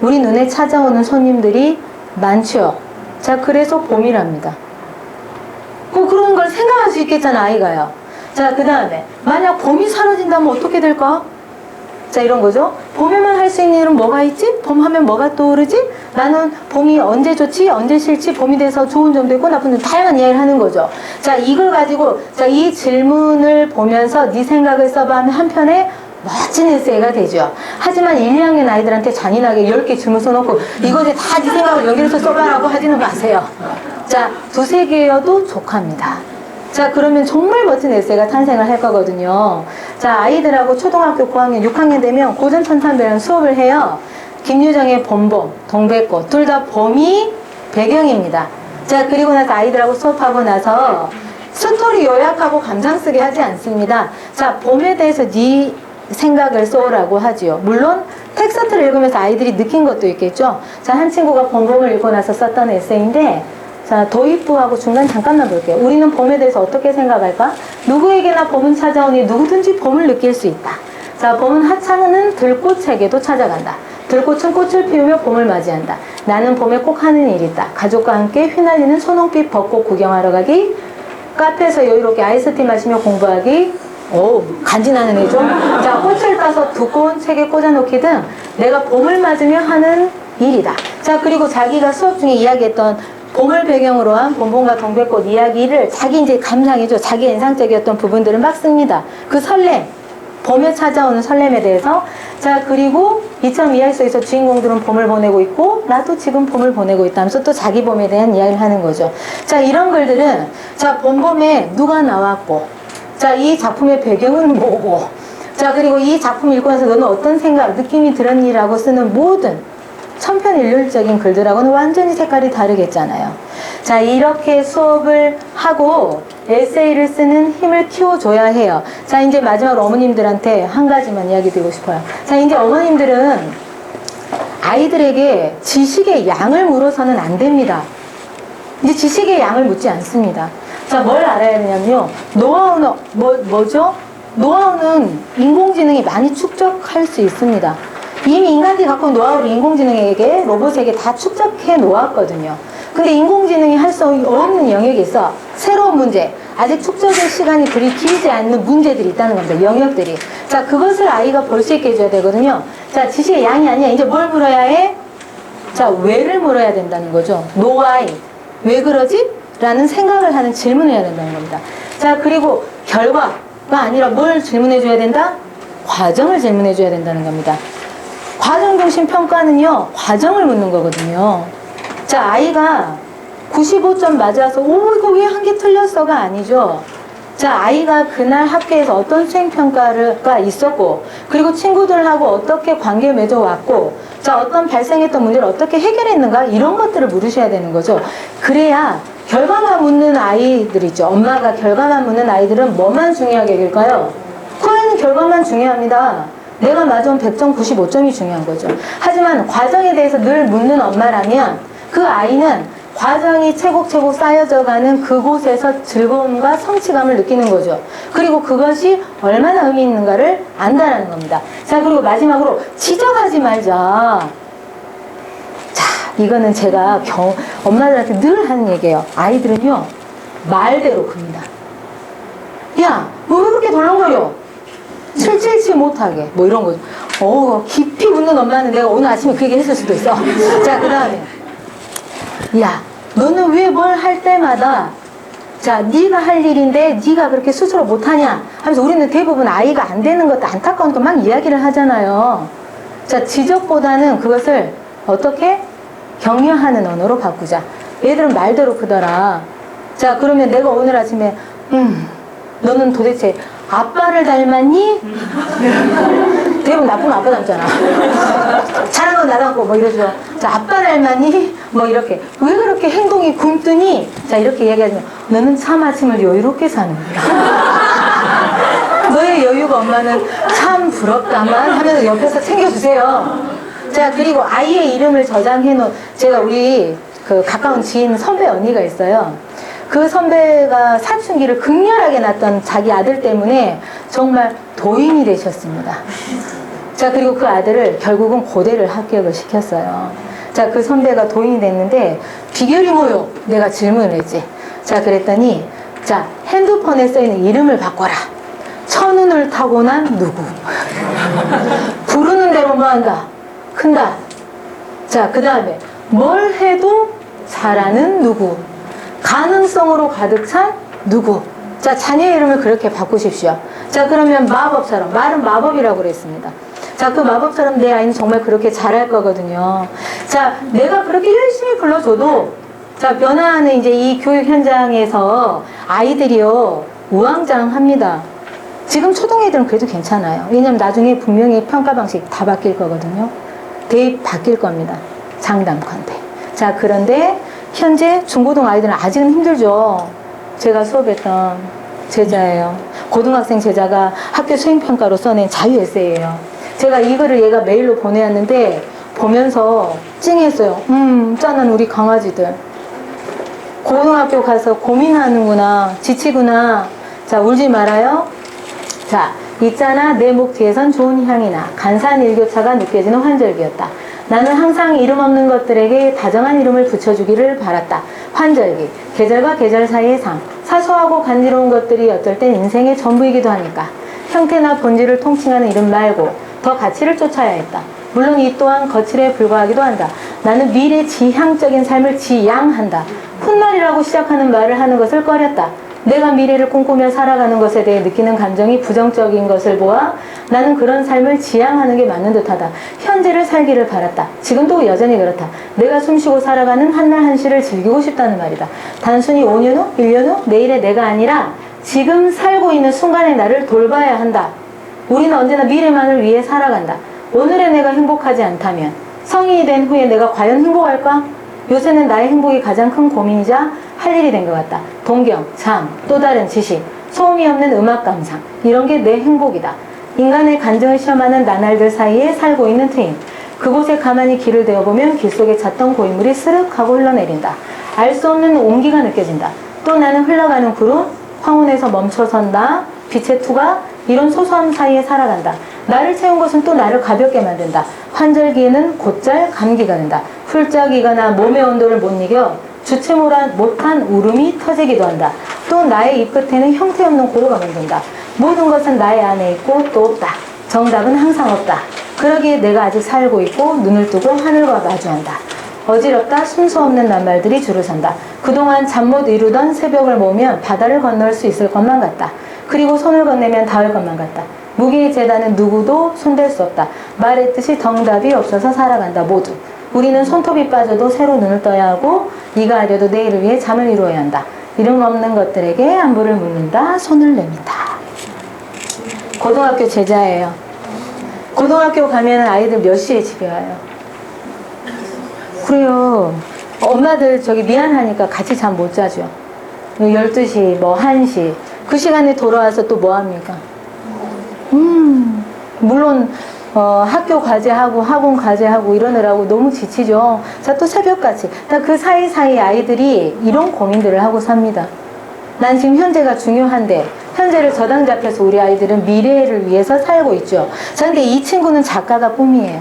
우리 눈에 찾아오는 손님들이 많죠. 자, 그래서 봄이랍니다. 그런 걸 생각할 수 있겠잖아, 아이가요. 자, 그 다음에 만약 봄이 사라진다면 어떻게 될까? 자, 이런 거죠. 봄에만 할 수 있는 일은 뭐가 있지? 봄 하면 뭐가 떠오르지? 나는 봄이 언제 좋지? 언제 싫지? 봄이 돼서 좋은 점도 있고 나쁜 점도 다양한 이야기를 하는 거죠. 자, 이걸 가지고 자, 이 질문을 보면서 네 생각을 써봐 하면 한편에 멋진 에세이가 되죠. 하지만 1, 2학년 아이들한테 잔인하게 10개 질문 써놓고 이거에 다 네 생각을 연결해서 써봐라고 하지는 마세요. 자, 2, 3개여도 족합니다. 자, 그러면 정말 멋진 에세이가 탄생을 할 거거든요. 자, 아이들하고 초등학교 고학년 6학년 되면 고전 천탄배랑 수업을 해요. 김유정의 봄봄, 동백꽃 둘 다 봄이 배경입니다. 자, 그리고 나서 아이들하고 수업하고 나서 스토리 요약하고 감상 쓰게 하지 않습니다. 자, 봄에 대해서 네 생각을 써오라고 하지요. 물론 텍스트를 읽으면서 아이들이 느낀 것도 있겠죠. 자, 한 친구가 봄봄을 읽고 나서 썼던 에세이인데 자, 도입부하고 중간 잠깐만 볼게요. 우리는 봄에 대해서 어떻게 생각할까? 누구에게나 봄은 찾아오니 누구든지 봄을 느낄 수 있다. 자, 봄은 하찮은 들꽃에게도 찾아간다. 들꽃은 꽃을 피우며 봄을 맞이한다. 나는 봄에 꼭 하는 일이 있다. 가족과 함께 휘날리는 소농빛 벚꽃 구경하러 가기. 카페에서 여유롭게 아이스티 마시며 공부하기. 오, 간지나는 애죠. 자, 꽃을 따서 2꽃, 3개 꽂아놓기 등 내가 봄을 맞으며 하는 일이다. 자, 그리고 자기가 수업 중에 이야기했던 봄을 배경으로 한 봄봄과 동백꽃 이야기를 자기 이제 감상이죠. 자기 인상적이었던 부분들을 막 씁니다. 그 설렘, 봄에 찾아오는 설렘에 대해서. 자, 그리고 이처럼 이야기 속에서 주인공들은 봄을 보내고 있고 나도 지금 봄을 보내고 있다 하면서 또 자기 봄에 대한 이야기를 하는 거죠. 자, 이런 글들은 자, 봄봄에 누가 나왔고 자, 이 작품의 배경은 뭐고 자, 그리고 이 작품 읽고 나서 너는 어떤 생각, 느낌이 들었니라고 쓰는 모든 천편일률적인 글들하고는 완전히 색깔이 다르겠잖아요. 자, 이렇게 수업을 하고 에세이를 쓰는 힘을 키워줘야 해요. 자, 이제 마지막으로 어머님들한테 한 가지만 이야기 드리고 싶어요. 자, 이제 어머님들은 아이들에게 지식의 양을 물어서는 안 됩니다. 이제 지식의 양을 묻지 않습니다. 자, 뭘 알아야 되냐면요. 노하우는 뭐죠? 노하우는 인공지능이 많이 축적할 수 있습니다. 이미 인간들이 갖고 온 노하우를 인공지능에게, 로봇에게 다 축적해 놓았거든요. 근데 인공지능이 할 수 없는 영역이 있어. 새로운 문제, 아직 축적의 시간이 그리 길지 않는 문제들이 있다는 겁니다. 영역들이. 자, 그것을 아이가 볼 수 있게 해줘야 되거든요. 자, 지식의 양이 아니야. 이제 뭘 물어야 해? 자, 왜를 물어야 된다는 거죠. why, 왜 그러지? 라는 생각을 하는 질문을 해야 된다는 겁니다. 자, 그리고 결과가 아니라 뭘 질문해 줘야 된다? 과정을 질문해 줘야 된다는 겁니다. 과정 중심 평가는요, 과정을 묻는 거거든요. 자, 아이가 95점 맞아서 오, 이거 왜 한 개 틀렸어가 아니죠. 자, 아이가 그날 학교에서 어떤 수행평가가 있었고, 그리고 친구들하고 어떻게 관계를 맺어왔고, 자, 어떤 발생했던 문제를 어떻게 해결했는가, 이런 것들을 물으셔야 되는 거죠. 그래야 결과만 묻는 아이들 있죠. 엄마가 결과만 묻는 아이들은 뭐만 중요하게 여길까요? 그러니 결과만 중요합니다. 내가 맞은 100점, 95점이 중요한 거죠. 하지만 과정에 대해서 늘 묻는 엄마라면 그 아이는 과정이 차곡차곡 쌓여져가는 그곳에서 즐거움과 성취감을 느끼는 거죠. 그리고 그것이 얼마나 의미 있는가를 안다라는 겁니다. 자, 그리고 마지막으로 지적하지 말자. 자, 이거는 제가 엄마들한테 늘 하는 얘기예요. 아이들은요, 말대로 큽니다. 야, 왜 그렇게 덜렁거려? 칠칠치 못하게 뭐 이런 거죠. 깊이 묻는 엄마는 내가 오늘 아침에 그 얘기 했을 수도 있어. 자, 그 다음에 야, 너는 왜 뭘 할 때마다 자, 네가 할 일인데 네가 그렇게 스스로 못하냐 하면서 우리는 대부분 아이가 안 되는 것도 안타까운 거 막 이야기를 하잖아요. 자, 지적보다는 그것을 어떻게 격려하는 언어로 바꾸자. 얘들은 말대로 크더라. 자, 그러면 내가 오늘 아침에 너는 도대체 아빠를 닮았니? 대부분 나쁜 아빠 닮잖아. 잘한 건 나 닮고 뭐 이러죠. 자, 아빠 닮았니? 뭐 이렇게. 왜 그렇게 행동이 굼뜨니? 자, 이렇게 얘기하면 너는 참 아침을 여유롭게 사는구나. 너의 여유가 엄마는 참 부럽다만 하면서 옆에서 챙겨주세요. 자, 그리고 아이의 이름을 저장해 놓은, 제가 우리 그 가까운 지인 선배 언니가 있어요. 그 선배가 사춘기를 극렬하게 낳았던 자기 아들 때문에 정말 도인이 되셨습니다. 자, 그리고 그 아들을 결국은 고대를 합격을 시켰어요. 자, 그 선배가 도인이 됐는데 비결이 뭐요? 내가 질문을 했지. 자, 그랬더니 자, 핸드폰에 써있는 이름을 바꿔라. 천운을 타고난 누구. 부르는 대로 뭐 한다? 큰다. 자, 그 다음에 뭘 해도 잘하는 누구. 가능성으로 가득 찬 누구. 자, 자녀의 이름을 그렇게 바꾸십시오. 자, 그러면 마법처럼. 말은 마법이라고 그랬습니다. 자, 그 마법처럼 내 아이는 정말 그렇게 잘할 거거든요. 자, 내가 그렇게 열심히 불러줘도, 자, 변화하는 이제 이 교육 현장에서 아이들이요, 우왕좌왕합니다. 지금 초등애들은 그래도 괜찮아요. 왜냐면 나중에 분명히 평가 방식 다 바뀔 거거든요. 대입 바뀔 겁니다. 장담컨대. 자, 그런데 현재 중고등 아이들은 아직은 힘들죠. 제가 수업했던 제자예요. 고등학생 제자가 학교 수행평가로 써낸 자유 에세이예요. 제가 이거를 얘가 메일로 보내왔는데 보면서 찡했어요. 짠한 우리 강아지들. 고등학교 가서 고민하는구나. 지치구나. 자, 울지 말아요. 자, 있잖아. 내 목 뒤에선 좋은 향이 나. 간사한 일교차가 느껴지는 환절기였다. 나는 항상 이름 없는 것들에게 다정한 이름을 붙여주기를 바랐다. 환절기, 계절과 계절 사이의 상, 사소하고 간지러운 것들이 어떨 땐 인생의 전부이기도 하니까 형태나 본질을 통칭하는 이름 말고 더 가치를 쫓아야 했다. 물론 이 또한 거칠에 불과하기도 한다. 나는 미래 지향적인 삶을 지향한다. 훗날이라고 시작하는 말을 하는 것을 꺼렸다. 내가 미래를 꿈꾸며 살아가는 것에 대해 느끼는 감정이 부정적인 것을 보아 나는 그런 삶을 지향하는 게 맞는 듯하다. 현재를 살기를 바랐다. 지금도 여전히 그렇다. 내가 숨쉬고 살아가는 한날 한시를 즐기고 싶다는 말이다. 단순히 5년 후, 1년 후, 내일의 내가 아니라 지금 살고 있는 순간의 나를 돌봐야 한다. 우리는 언제나 미래만을 위해 살아간다. 오늘의 내가 행복하지 않다면 성인이 된 후에 내가 과연 행복할까? 요새는 나의 행복이 가장 큰 고민이자 할 일이 된 것 같다. 동경, 잠, 또 다른 지식, 소음이 없는 음악 감상, 이런 게 내 행복이다. 인간의 간증을 시험하는 나날들 사이에 살고 있는 트임. 그곳에 가만히 길을 대어보면 길 속에 잤던 고인물이 스륵 하고 흘러내린다. 알 수 없는 온기가 느껴진다. 또 나는 흘러가는 구름, 황혼에서 멈춰선다. 빛의 투가 이런 소소함 사이에 살아간다. 나를 채운 것은 또 나를 가볍게 만든다. 환절기에는 곧잘 감기가 된다. 훌쩍이거나 몸의 온도를 못 이겨 주체 못한 울음이 터지기도 한다. 또 나의 입 끝에는 형태없는 고로가 맴돈다. 모든 것은 나의 안에 있고 또 없다. 정답은 항상 없다. 그러기에 내가 아직 살고 있고 눈을 뜨고 하늘과 마주한다. 어지럽다 숨소 없는 낱말들이 줄을 선다. 그동안 잠 못 이루던 새벽을 모으면 바다를 건널 수 있을 것만 같다. 그리고 손을 건네면 닿을 것만 같다. 무기의 재단은 누구도 손댈 수 없다. 말했듯이 정답이 없어서 살아간다. 모두. 우리는 손톱이 빠져도 새로 눈을 떠야 하고 이가 아려도 내일을 위해 잠을 이루어야 한다. 이름 없는 것들에게 안부를 묻는다. 손을 내민다. 고등학교 제자예요. 고등학교 가면 아이들 몇 시에 집에 와요? 그래요. 엄마들 저기 미안하니까 같이 잠 못 자죠. 12시, 뭐 1시. 그 시간에 돌아와서 또 뭐 합니까? 물론 학교 과제하고 학원 과제하고 이러느라고 너무 지치죠. 자, 또 새벽같이. 그 사이사이 아이들이 이런 고민들을 하고 삽니다. 난 지금 현재가 중요한데 현재를 저당 잡혀서 우리 아이들은 미래를 위해서 살고 있죠. 자, 근데 이 친구는 작가가 꿈이에요.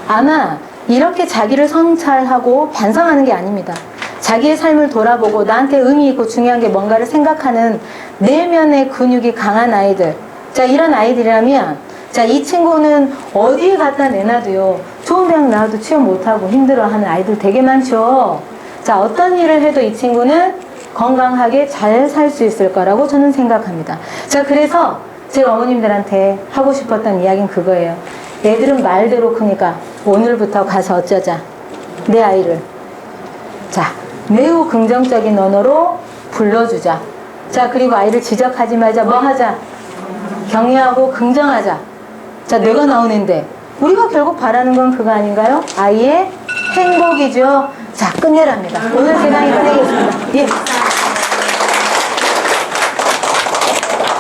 아마 이렇게 자기를 성찰하고 반성하는 게 아닙니다. 자기의 삶을 돌아보고 나한테 의미 있고 중요한 게 뭔가를 생각하는 내면의 근육이 강한 아이들. 자, 이런 아이들이라면, 자, 이 친구는 어디에 갖다 내놔도요, 좋은 대학 나와도 취업 못하고 힘들어하는 아이들 되게 많죠. 자, 어떤 일을 해도 이 친구는 건강하게 잘 살 수 있을 거라고 저는 생각합니다. 자, 그래서 제가 어머님들한테 하고 싶었던 이야기는 그거예요. 애들은 말대로 크니까 오늘부터 가서 어쩌자. 내 아이를. 자, 매우 긍정적인 언어로 불러주자. 자, 그리고 아이를 지적하지 말자. 뭐 하자? 격려하고 긍정하자. 자, 내가 나오는데 우리가 결국 바라는 건 그거 아닌가요? 아이의 행복이죠. 자, 끝내랍니다. 오늘 제 강의 끝내겠습니다. 예.